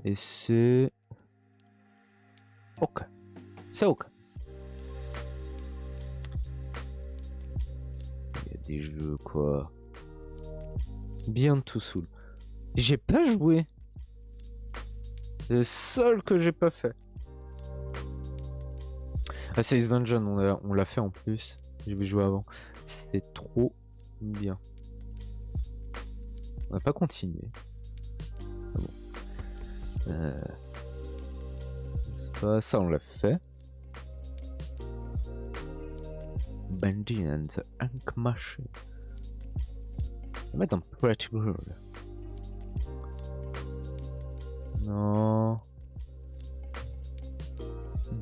Et c'est... Ok. C'est ok. Il y a des jeux, quoi. Bien tout soul. J'ai pas joué. C'est le seul que j'ai pas fait. Ah, c'est Ace Dungeon, on l'a fait en plus. J'avais joué avant. C'est trop bien. On n'a pas continué. Ah bon. C'est pas ça, on l'a fait. Bandit and the Ink Machine. On va mettre un Pretty Girl. Non.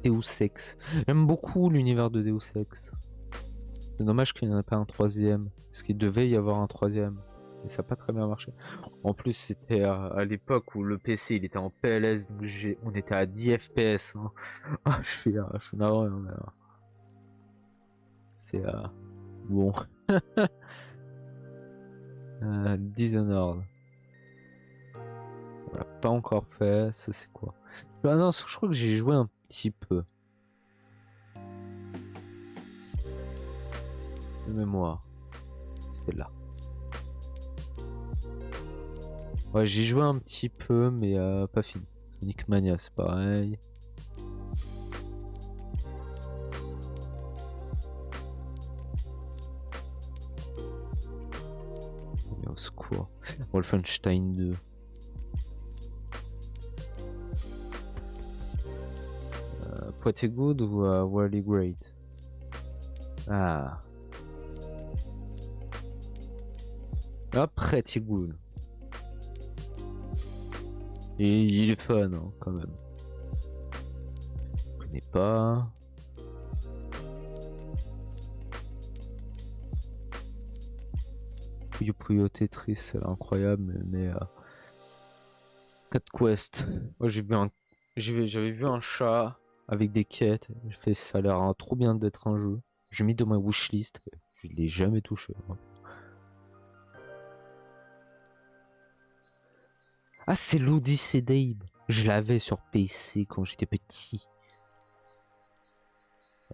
Deus Ex. J'aime beaucoup l'univers de Deus Ex. C'est dommage qu'il n'y en ait pas un troisième. Parce qu'il devait y avoir un troisième. Et ça n'a pas très bien marché. En plus, c'était à l'époque où le PC il était en PLS, donc on était à 10 FPS. Hein. Je suis navré. Hein, c'est bon. Dishonored. On l'a pas encore fait. Ça, c'est quoi? Ah non, je crois que j'ai joué un petit peu. De mémoire. C'était là. Ouais, j'ai joué un petit peu, mais pas fini. Sonic Mania, c'est pareil. Mais au secours. Wolfenstein 2. Pretty Good ou Really Great? Ah. Ah, Pretty Good. Et il est fun, hein, quand même. Je connais pas. Puyo Puyo Tetris, c'est incroyable, mais Cat Quest. Moi, j'avais vu un chat avec des quêtes. J'ai fait, ça a l'air trop bien d'être un jeu. J'ai mis dans ma wishlist. Je l'ai jamais touché. Moi. Ah, c'est l'Odyssey d'Abe. Je l'avais sur PC quand j'étais petit.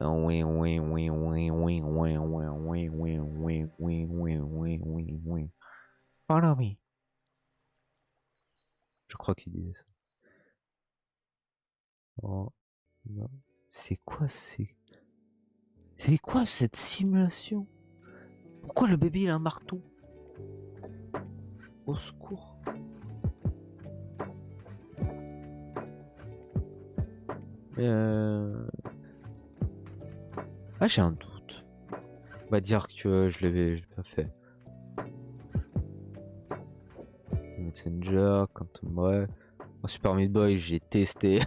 Oui, oui, oui, oui, oui, oui, oui, oui, oui, oui, oui, oui, oui, oui, oui. Follow me. Je crois qu'il disait ça. Oh, non. C'est quoi cette simulation? Pourquoi le bébé il a un marteau? Au secours. Ah, j'ai un doute. On va dire que je l'ai pas fait. Messenger, Quantum Break. Super Meat Boy, j'ai testé.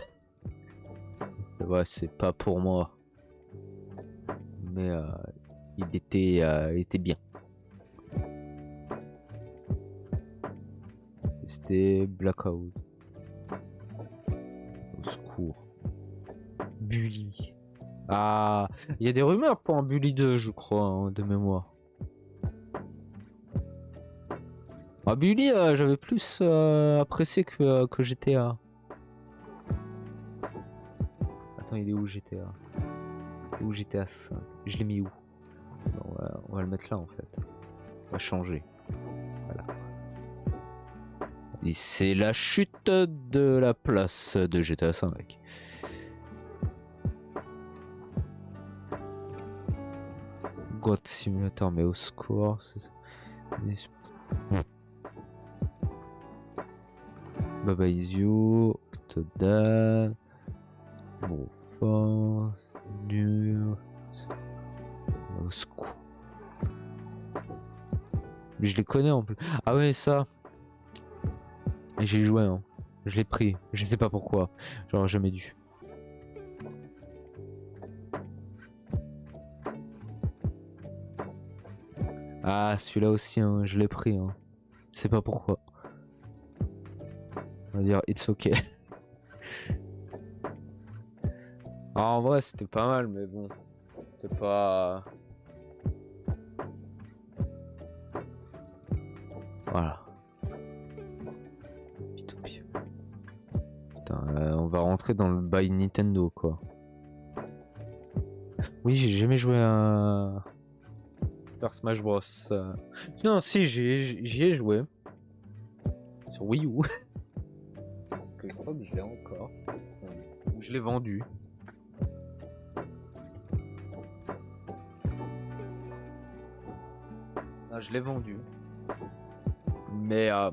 Ouais, c'est pas pour moi. Mais il était bien. C'était Blackout. Au secours. Bully. Ah, il y a des rumeurs pour un Bully 2, je crois, hein, de mémoire. Ah, Bully, j'avais plus apprécié que GTA. Attends, il est où GTA? Il est où GTA 5? Je l'ai mis où? On va le mettre là en fait. On va changer. Voilà. Et c'est la chute de la place de GTA 5. God Simulator, mais au secours. Baba Is You, Octodad, Bon Force, Dur. Au secours. Mais je les connais en plus. Ah ouais, ça. Et j'ai joué, hein. Je l'ai pris. Je sais pas pourquoi. J'aurais jamais dû. Ah, celui-là aussi, hein, je l'ai pris. Hein. Je sais pas pourquoi. On va dire it's ok. Ah, en vrai, c'était pas mal, mais bon. C'était pas. Voilà. Putain, on va rentrer dans le by Nintendo, quoi. Oui, j'ai jamais joué à Super Smash Bros. Non, si, j'y ai joué. Sur Wii U. Que je crois que je l'ai encore. Je l'ai vendu. Ah, je l'ai vendu. Mais en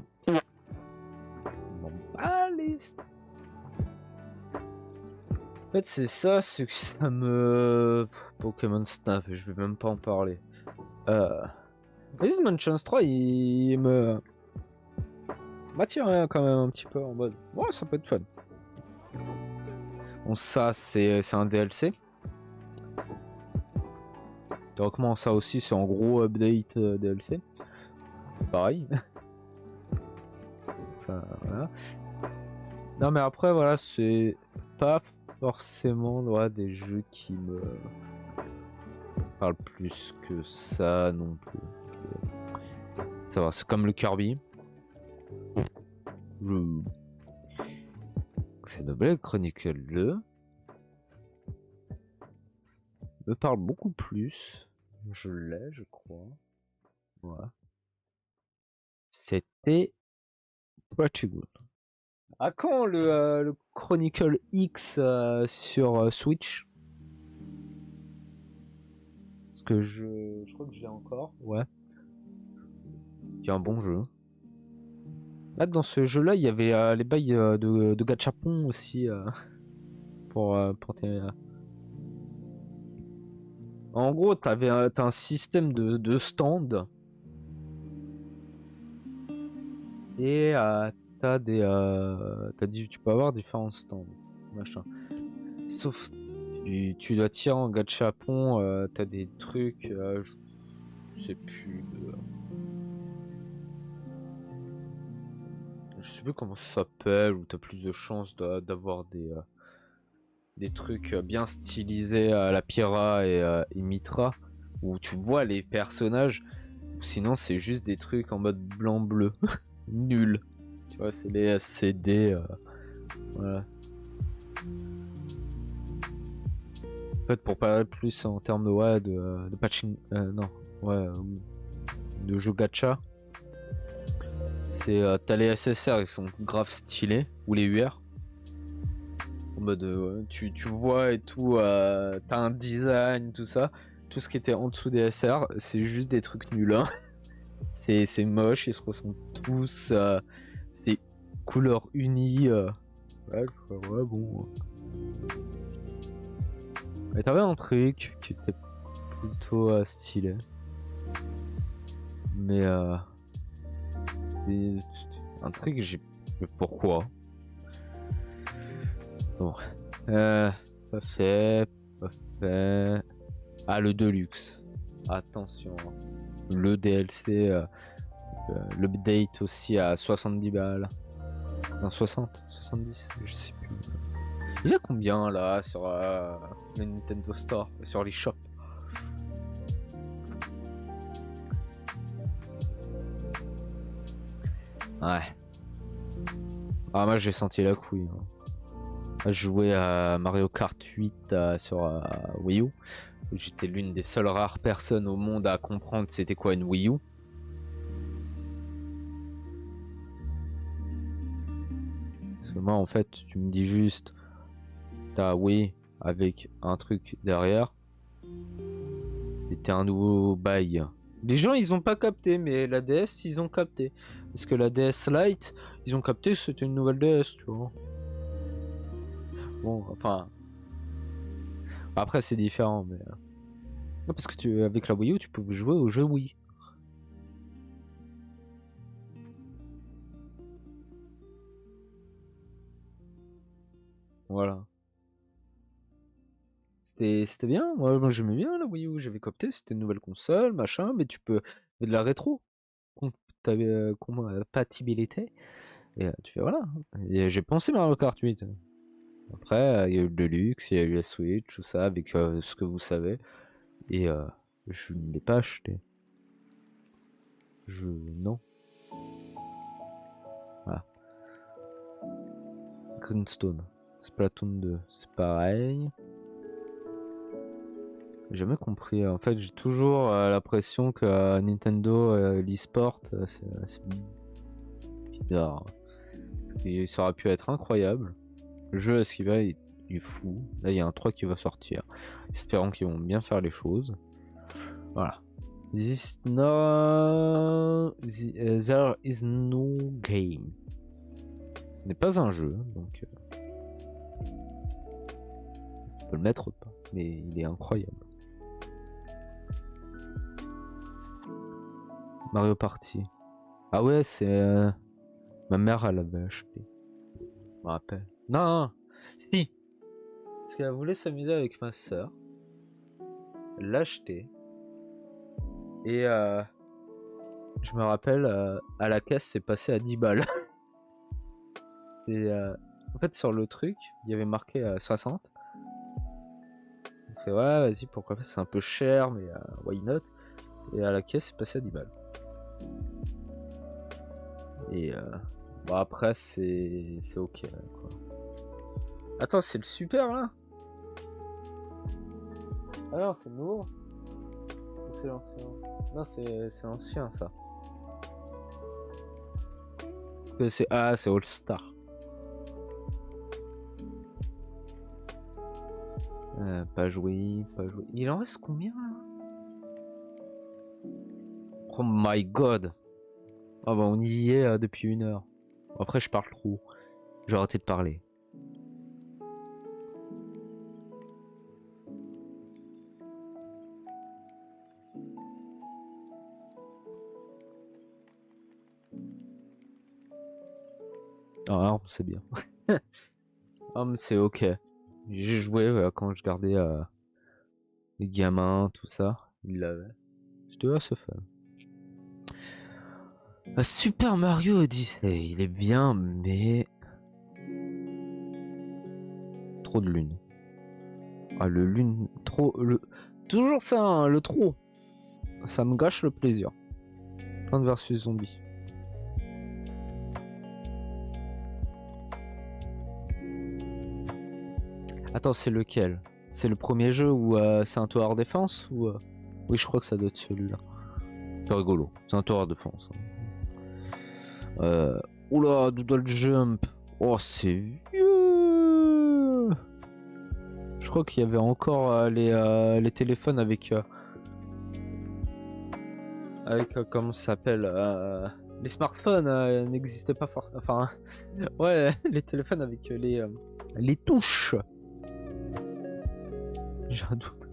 fait, c'est ça, c'est que ça me. Pokémon Snap, je vais même pas en parler. Luigi's Mansion 3, il me. m'attire quand même un petit peu en mode. Ouais, ça peut être fun. Bon, ça, c'est un DLC. Théoriquement, ça aussi, c'est en gros update DLC. Pareil. Ça, voilà. Non, mais après, voilà, c'est pas forcément des jeux qui me parlent plus que ça non plus. Ça va, c'est comme le Kirby. Xenoblade Chronicle 2 me parle beaucoup plus. Je l'ai, je crois. Voilà. C'était pretty good. À quand le Chronicle X sur Switch? Parce que je crois que je l'ai encore. Ouais. C'est un bon jeu. Là, dans ce jeu-là, il y avait les bails de gachapon aussi pour tes. En gros, t'as un système de stand et tu peux avoir différents stands, machin. Sauf tu dois tirer en gachapon, t'as des trucs, je sais plus. Je sais plus comment ça s'appelle, où t'as plus de chances d'avoir des trucs bien stylisés à la Pyra et Mitra, où tu vois les personnages, ou sinon c'est juste des trucs en mode blanc-bleu. Nul. Tu vois, c'est les CD. Voilà. En fait, pour parler plus en termes de patching. Non, de jeu gacha. C'est t'as les SSR qui sont grave stylés, ou les UR. En mode tu vois et tout, t'as un design, tout ça. Tout ce qui était en dessous des SR, c'est juste des trucs nuls. Hein. C'est moche, ils se ressemblent tous. C'est couleur unie. Ouais, bon. Mais t'avais un truc qui était plutôt stylé. Mais un truc, j'ai. Mais pourquoi? Bon. Pas fait. Ah, le Deluxe. Attention. Le DLC. L'update aussi à 70 balles. Non, 60, 70, je sais plus. Il a combien là sur le Nintendo Store, sur les shops? Ouais. Ah, moi j'ai senti la couille. Hein. Je jouais à Mario Kart 8 sur Wii U. J'étais l'une des seules rares personnes au monde à comprendre c'était quoi une Wii U. Parce que moi en fait, tu me dis juste t'as Wii avec un truc derrière. C'était un nouveau bail. Les gens ils ont pas capté, mais la DS ils ont capté. Parce que la DS Lite, ils ont capté que c'était une nouvelle DS, tu vois. Bon, enfin. Après c'est différent, mais. Non, parce que avec la Wii U, tu pouvais jouer au jeu Wii. Voilà. C'était bien, moi j'aimais bien la Wii U, j'avais capté, c'était une nouvelle console, machin, mais tu peux. Mais de la rétro. Compatibilité. Et tu fais voilà. Et j'ai pensé Mario Kart 8. Après, il y a eu le Deluxe, il y a eu la Switch, tout ça, avec ce que vous savez. Et je ne l'ai pas acheté. Non. Voilà. Greenstone. Splatoon 2, c'est pareil. J'ai jamais compris. En fait, j'ai toujours l'impression que Nintendo, l'e-sport, c'est bizarre. Ça aurait pu être incroyable. Le jeu, est-ce qu'il va, il est fou. Là, il y a un 3 qui va sortir. Espérons qu'ils vont bien faire les choses. Voilà. There is no game. Ce n'est pas un jeu, donc on peut le mettre ou pas, mais il est incroyable. Mario Party. Ah ouais, c'est ma mère, elle avait acheté. Je me rappelle. Non, si. Parce qu'elle voulait s'amuser avec ma soeur. Elle l'a acheté. Et je me rappelle, à la caisse, c'est passé à 10 balles. Et en fait, sur le truc, il y avait marqué 60. On fait ouais, vas-y, pourquoi pas, c'est un peu cher, mais why not? Et à la caisse, c'est passé à 10 balles. Et bon, après, c'est ok, quoi. Attends, c'est le super là? Ah non, c'est le nouveau. Ou c'est l'ancien? Non, c'est l'ancien ça. Ah, c'est All Star. Pas joué, pas joué. Il en reste combien là? Oh my god! Ah bah on y est depuis 1 heure. Après je parle trop. J'ai arrêté de parler. Ah, Arms c'est bien. Arms c'est ok. J'ai joué quand je gardais les gamins, tout ça. Il l'avait. C'était assez fun. Super Mario Odyssey, il est bien, mais trop de lune. Ah le lune, trop le. Toujours ça, hein, le trop. Ça me gâche le plaisir. Plante versus zombie. Attends, c'est lequel? C'est le premier jeu où c'est un tower défense ou Oui, je crois que ça doit être celui-là. C'est rigolo. C'est un tower défense. Oula, Doodle Jump. Oh, c'est vieux. Je crois qu'il y avait encore les téléphones avec comment ça s'appelle, les smartphones n'existaient pas fort. Enfin, ouais, les téléphones avec les touches. J'ai un doute.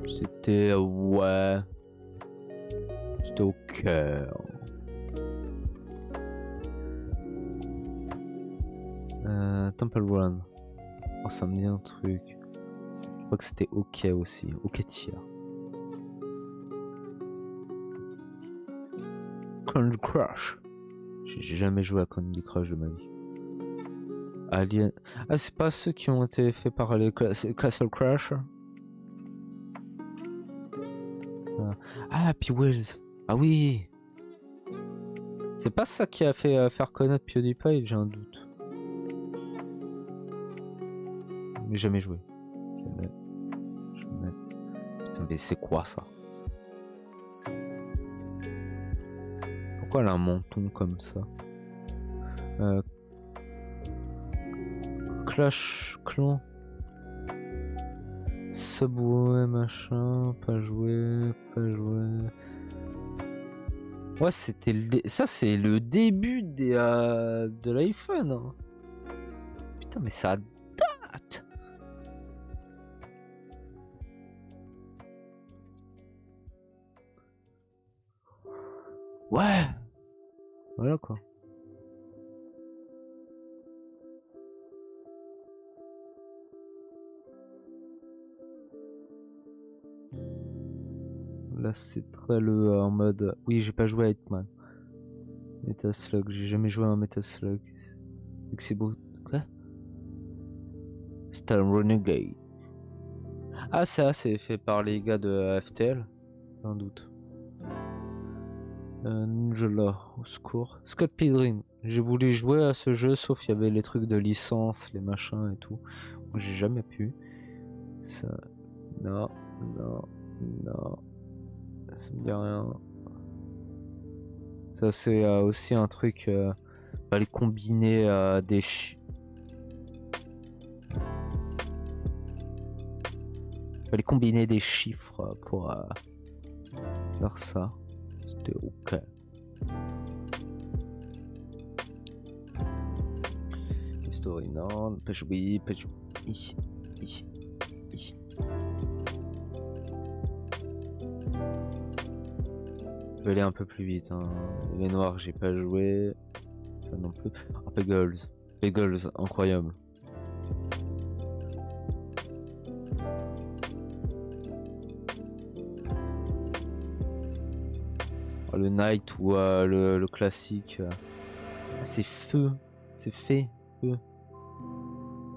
C'était ouais. C'était au cœur. Temple Run. Oh, ça me dit un truc. Je crois que c'était ok aussi. Ok tier. Candy Crush. J'ai jamais joué à Candy Crush de ma vie. Alien. Ah, c'est pas ceux qui ont été faits par les Castle Crash. Ah, Happy Wheels. Ah oui. C'est pas ça qui a fait faire connaître PewDiePie, j'ai un doute. Mais jamais joué. Jamais. Putain, mais c'est quoi ça? Pourquoi elle a un menton comme ça? Clash Clan. Subway machin, pas joué. Ouais, c'était ça, c'est le début de l'iPhone. Hein. Putain, mais ça date. Ouais. Voilà quoi. Là c'est très en mode. Oui, j'ai pas joué à Hitman. Metaslug, j'ai jamais joué à un Metaslug. C'est beau. Quoi? C'était un Renegade. Ah, ça, c'est fait par les gars de FTL. Sans doute. Ninja, au secours. Scott Pilgrim. J'ai voulu jouer à ce jeu, sauf il y avait les trucs de licence, les machins et tout. J'ai jamais pu. Ça. Non. Ça me dit rien. Ça, c'est aussi un truc. Fallait combiner des Fallait combiner des chiffres pour faire ça. C'était ok. Story non, pas joué. Je vais aller un peu plus vite. Hein. Les noirs, j'ai pas joué. Ça non plus. Ah, Pegels, incroyable. Le Night ou le classique. C'est feu. C'est fait. Feu.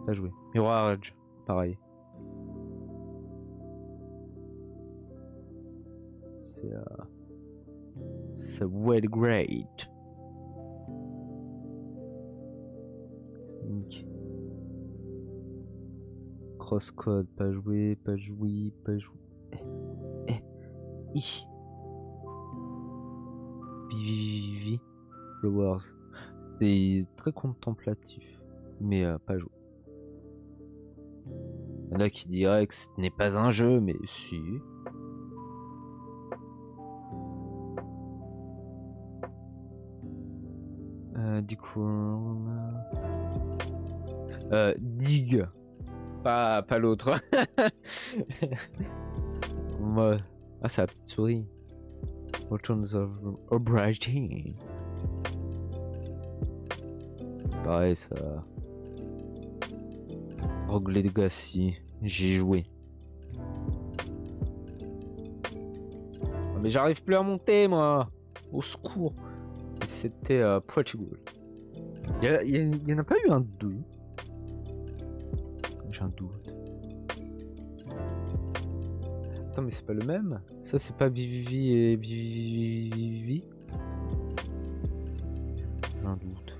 Pas joué. Mirage, pareil. C'est well great. Sneak. Crosscode, pas joué, pas joué, pas joué. BVV Flowers. C'est très contemplatif, mais pas joué. Il y en a qui diraient que ce n'est pas un jeu, mais si. Dig. Pas l'autre. Moi. Ah, c'est la petite souris. Returns of O'Brien. Pareil, ça. Rogue Legacy. J'ai joué. Ah, mais j'arrive plus à monter, moi. Au secours. C'était pretty good. Il y en a pas eu un 2. J'ai un doute. Attends, mais c'est pas le même? Ça, c'est pas Vivivi et Vivivi? J'ai un doute.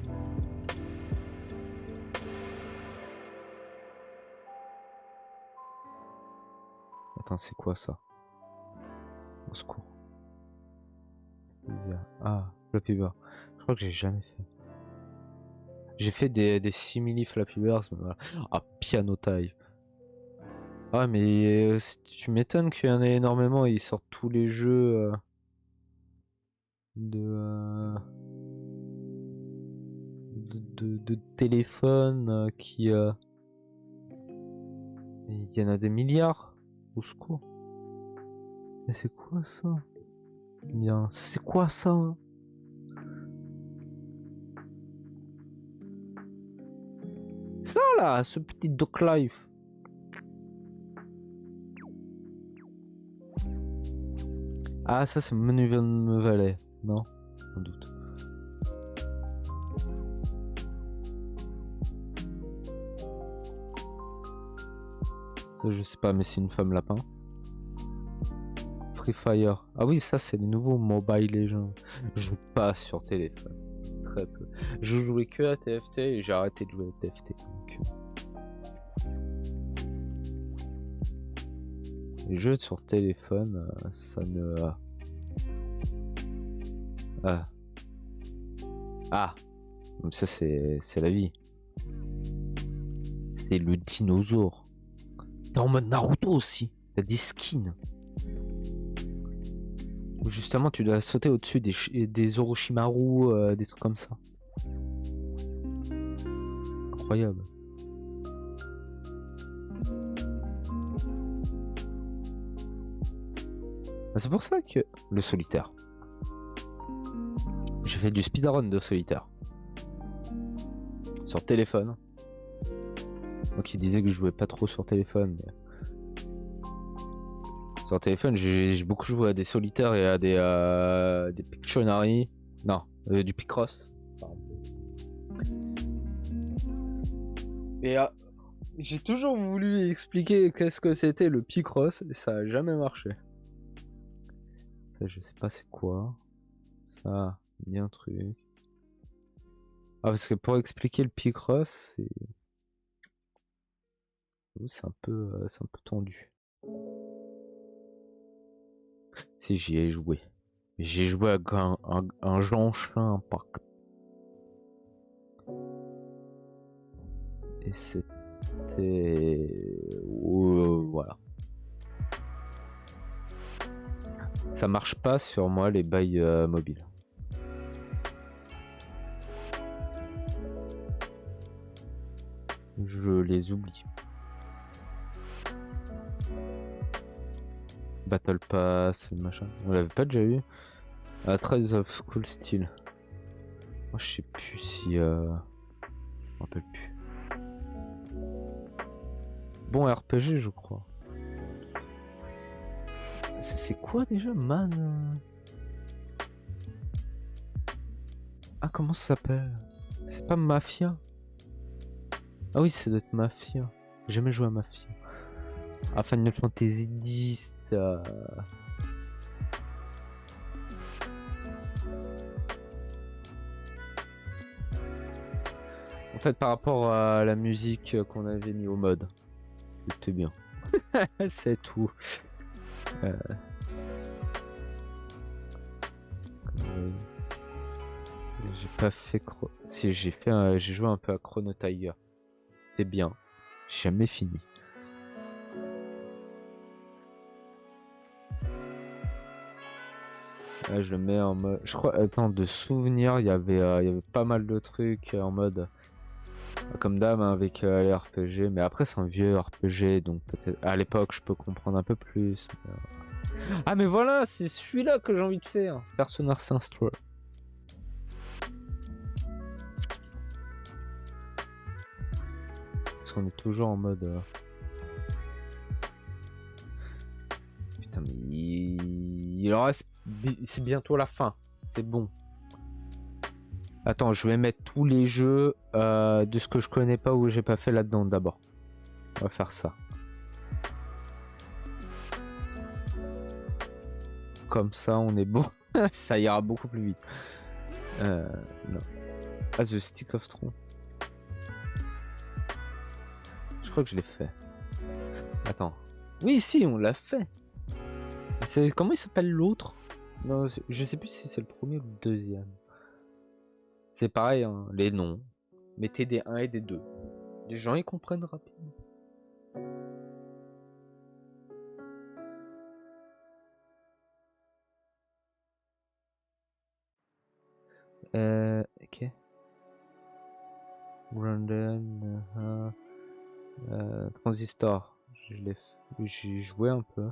Attends, c'est quoi ça? Au secours. Ah, Flappy Bird. Je crois que j'ai jamais fait. J'ai fait des simili Flappy Birds, mais voilà. Ah, Piano Time. Ah, mais tu m'étonnes qu'il y en ait énormément. Ils sortent tous les jeux de téléphone qui. Il y en a des milliards. Au secours. Mais c'est quoi ça? Bien, c'est quoi ça? Ça là, ce petit Doc Life. Ah, ça c'est Monument Valley, non? Sans doute. Ça, je sais pas, mais c'est une femme lapin. Free Fire. Ah oui, ça c'est les nouveaux Mobile Legends. Je joue pas sur téléphone. Très peu. Je jouais que à TFT et j'ai arrêté de jouer à TFT. Donc... Les jeux sur téléphone, ça ne... Ah, ça c'est la vie. C'est le dinosaure. T'es en mode Naruto aussi. T'as des skins. Ou justement tu dois sauter au-dessus des Orochimaru, des trucs comme ça. Incroyable. C'est pour ça que le solitaire. J'ai fait du speedrun de solitaire. Sur téléphone. Donc il disait que je jouais pas trop sur téléphone. Mais... Sur téléphone, j'ai beaucoup joué à des solitaires et à des Pictionary. Non, du Picross. Et j'ai toujours voulu expliquer qu'est-ce que c'était le Picross et ça a jamais marché. Ça, je sais pas c'est quoi. Ça, il y a un truc. Ah, parce que pour expliquer le Picross, c'est un peu tendu. Si j'y ai joué. J'ai joué avec un Genshin Impact. Et c'était... voilà. Ça marche pas sur moi les bails mobiles. Je les oublie. Battle Pass, machin. On l'avait pas déjà eu. Trails of Cool Steel. Moi je sais plus si... Je me rappelle plus. Bon RPG je crois. C'est quoi déjà Man Ah, comment ça s'appelle? C'est pas Mafia? Ah oui, c'est d'être Mafia. J'ai jamais joué à Mafia. Ah, Final Fantasy X. En fait, par rapport à la musique qu'on avait mis au mode, c'était bien. C'est tout. J'ai pas fait si j'ai fait j'ai joué un peu à Chrono Tiger. C'était bien. J'ai jamais fini. Là, je le mets en mode. Je crois. Attends, de souvenir, il y avait pas mal de trucs en mode. Comme d'hab hein, avec les RPG. Mais après, c'est un vieux RPG. Donc peut-être. À l'époque, je peux comprendre un peu plus. Ah, mais voilà, c'est celui-là que j'ai envie de faire. Persona 5 Store. Parce qu'on est toujours en mode. Putain, mais il en reste. C'est bientôt la fin. C'est bon. Attends, je vais mettre tous les jeux de ce que je connais pas ou j'ai pas fait là-dedans d'abord. On va faire ça. Comme ça, on est bon. Ça ira beaucoup plus vite. Non. Ah, The Stick of Tron. Je crois que je l'ai fait. Attends. Oui, si, on l'a fait. Comment il s'appelle l'autre? Non, je sais plus si c'est le premier ou le deuxième. C'est pareil, hein, les noms. Mettez des 1 et des 2. Les gens, ils comprennent rapidement. Ok. Brandon, Transistor. J'ai joué un peu.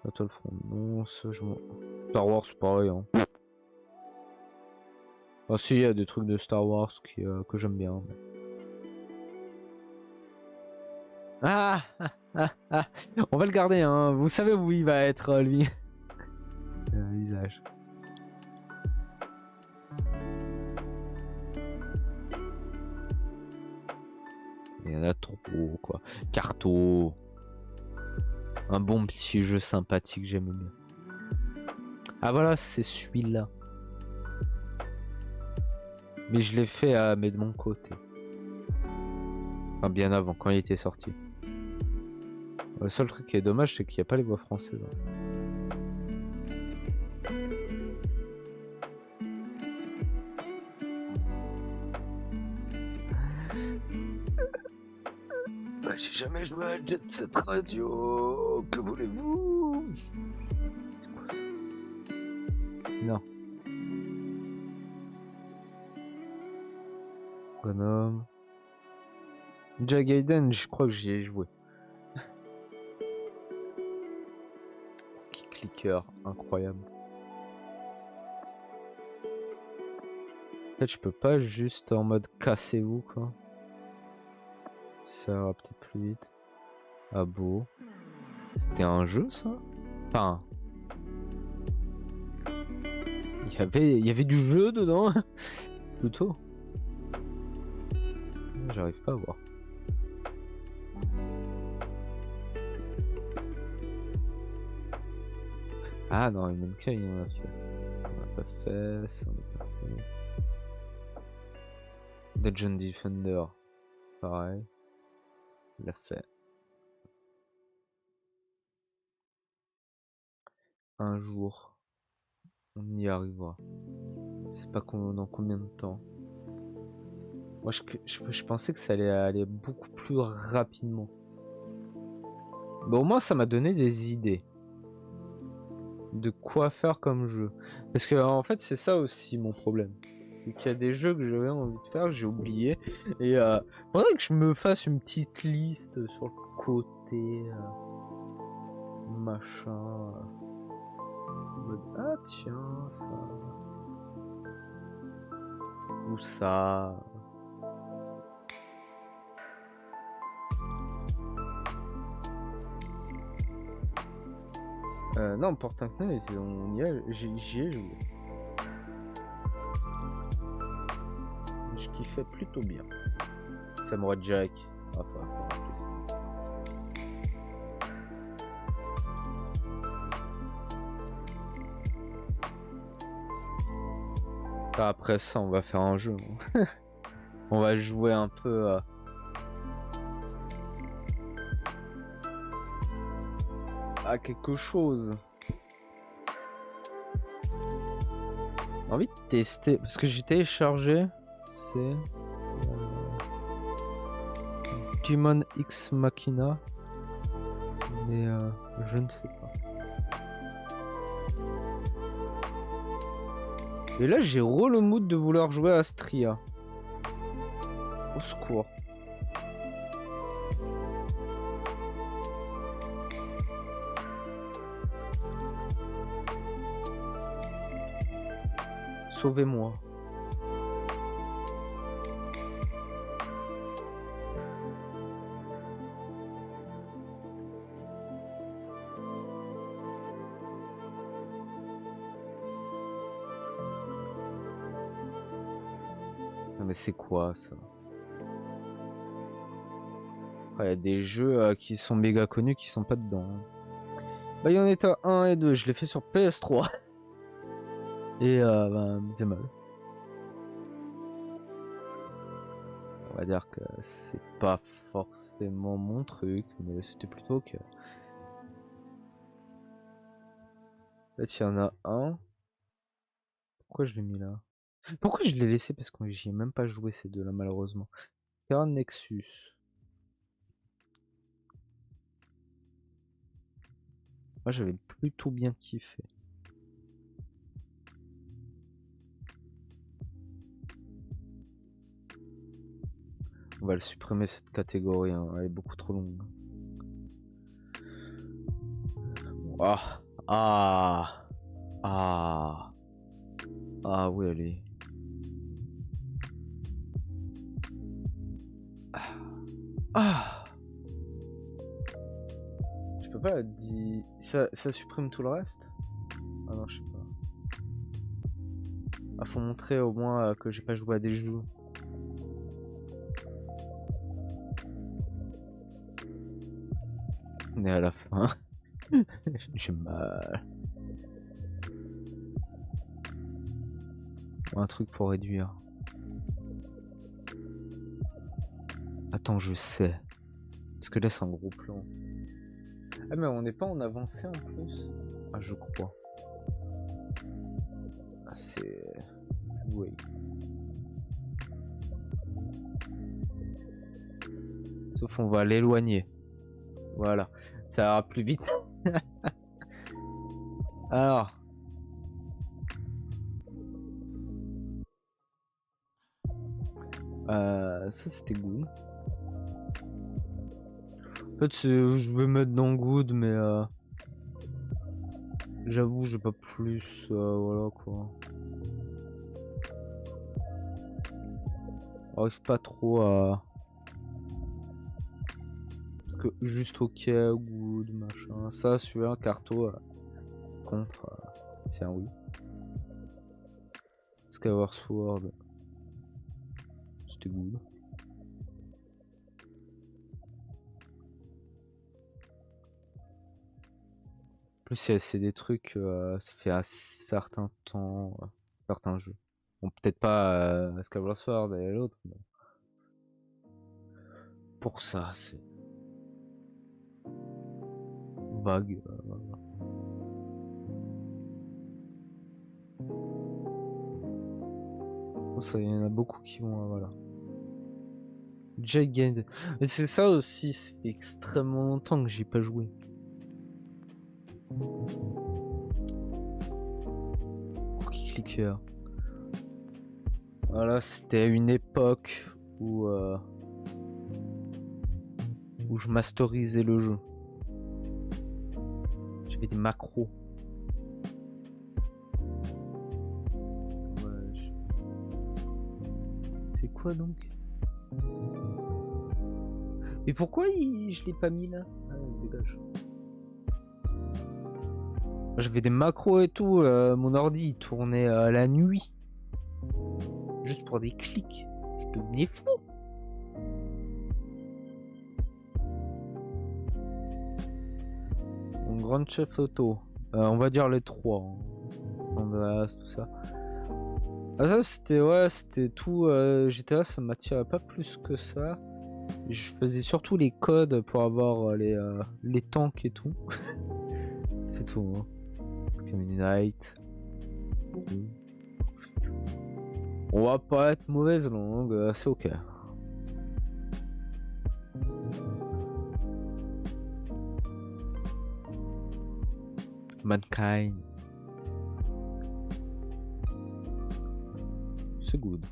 Battlefront, non, ça je Star Wars, pareil. Hein. Ah si, il y a des trucs de Star Wars que j'aime bien. Mais... Ah, on va le garder, hein. Vous savez où il va être, lui. Visage. Il y en a trop, quoi. Carto. Un bon petit jeu sympathique, j'aime bien. Ah voilà, c'est celui-là. Mais je l'ai fait, mais de mon côté. Enfin, bien avant, quand il était sorti. Le seul truc qui est dommage, c'est qu'il n'y a pas les voix françaises. Bah, j'ai jamais joué à Jet Set Radio. Que voulez-vous? C'est quoi ça? Non. Bonhomme. Ninja Gaiden, je crois que j'y ai joué. Clicker, incroyable. En fait, je peux pas juste en mode cassez-vous quoi. Ça va peut-être plus vite. Ah beau. C'était un jeu ça? Enfin. Il y avait du jeu dedans. Plutôt. J'arrive pas à voir. Ah non, MMK il en a fait. On a pas fait, ça on a pas fait. Dungeon Defender, pareil. Il l'a fait. Un jour, on y arrivera. Je sais pas dans combien de temps. Moi je pensais que ça allait aller beaucoup plus rapidement. Bon, au moins ça m'a donné des idées. De quoi faire comme jeu. Parce que en fait c'est ça aussi mon problème. C'est qu'il y a des jeux que j'avais envie de faire, j'ai oublié. Et faudrait que je me fasse une petite liste sur le côté. Machin. Ah tiens, ça. Ou ça. Non, Port Knight, j'y ai joué. qui fait plutôt bien. Samurai Jack. Ah, faut rappeler ça. Après ça, on va faire un jeu. On va jouer un peu à quelque chose. J'ai envie de tester parce que j'ai téléchargé. C'est Demon X Machina, mais je ne sais pas. Et là, j'ai le mood de vouloir jouer à Astria. Au secours. Sauvez-moi. Non mais c'est quoi ça? Il y a des jeux qui sont méga connus qui sont pas dedans. Bayonetta 1 et 2, je l'ai fait sur PS3. Et c'est mal. On va dire que c'est pas forcément mon truc, mais c'était plutôt ok. Là, il y en a un. Pourquoi je l'ai mis là? Pourquoi je l'ai laissé? Parce que j'y ai même pas joué ces deux-là, malheureusement. Terra Nexus. Moi, j'avais plutôt bien kiffé. On va le supprimer cette catégorie, hein. Elle est beaucoup trop longue. Ah, ah, ah, ah oui, elle est. Ah, je peux pas dire. Ça supprime tout le reste? Ah non, je sais pas. Ah, faut montrer au moins que j'ai pas joué à des jeux. On est à la fin. J'ai mal. Un truc pour réduire. Attends, je sais. Parce que là, c'est un gros plan. Ah, mais on n'est pas en avancé en plus? Ah, je crois. Ah, c'est... Oui. Sauf on va l'éloigner. Voilà. Ça ira plus vite. Alors. Ça, c'était good. En fait, je veux mettre dans good, mais j'avoue, j'ai pas plus. Voilà quoi. J'arrive pas trop à. Que juste ok, good, machin. Ça, celui-là, Carto contre. C'est un oui. Skyward Sword. C'était good. En plus, c'est des trucs, ça fait un certain temps, certains jeux. Bon, peut-être pas Skyward Sword et l'autre, mais pour ça, c'est vague. Ça, il y en a beaucoup qui vont, voilà. Gigant. Mais c'est ça aussi, c'est extrêmement longtemps que j'ai pas joué. Cookie Clicker. Voilà, c'était à une époque où je masterisais le jeu. J'avais des macros. Ouais, c'est quoi donc? Mais pourquoi je l'ai pas mis là? Ah, dégage. J'avais des macros et tout, mon ordi il tournait la nuit. Juste pour des clics. Je Devenez fou. Donc, Grand Theft Auto. On va dire les trois. Andreas, tout ça. Ah ça c'était ouais, c'était tout. GTA ça m'attirait pas plus que ça. Je faisais surtout les codes pour avoir les tanks et tout. C'est tout. Hein. Community Night. On va pas être mauvaise langue, c'est ok. Mankind. C'est good.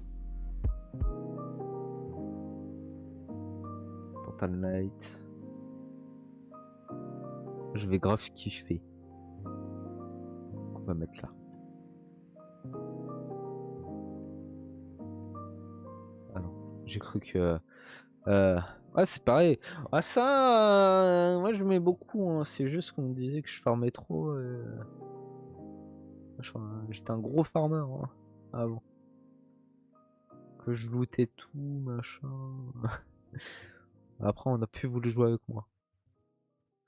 Portal Knight. Je vais grave kiffer. On va mettre là. Ah non, j'ai cru que... Ouais, c'est pareil. Ah ça, moi je mets beaucoup. Hein. C'est juste qu'on me disait que je farmais trop. J'étais un gros farmer hein, avant. Que je lootais tout, machin. Après, on a plus voulu jouer avec moi.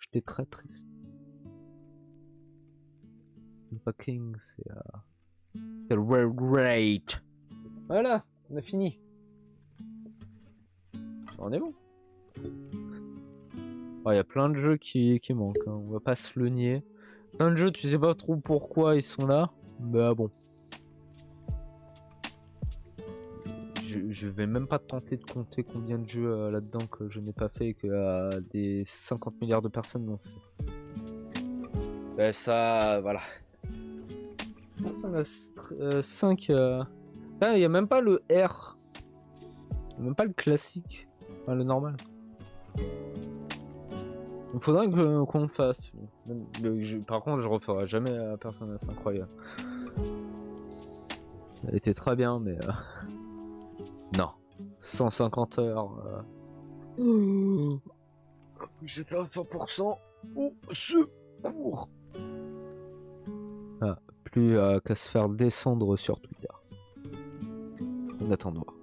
J'étais très triste. Packing, c'est le great. Voilà, on a fini. On est bon. Il y a plein de jeux qui manquent, hein. On va pas se le nier. Plein de jeux, tu sais pas trop pourquoi ils sont là. Bah bon. Je vais même pas tenter de compter combien de jeux là-dedans que je n'ai pas fait et que des 50 milliards de personnes l'ont fait. Ben ça, voilà. Ça en a 5. Il n'y a même pas le R. Il n'y a même pas le classique. Enfin, le normal. Il faudrait qu'on le fasse. Par contre, je referai jamais à Persona, c'est incroyable. Elle était très bien, mais... Non. 150 heures. J'ai fait 100%. Au secours. Plus qu'à se faire descendre sur Twitter. On attend de voir.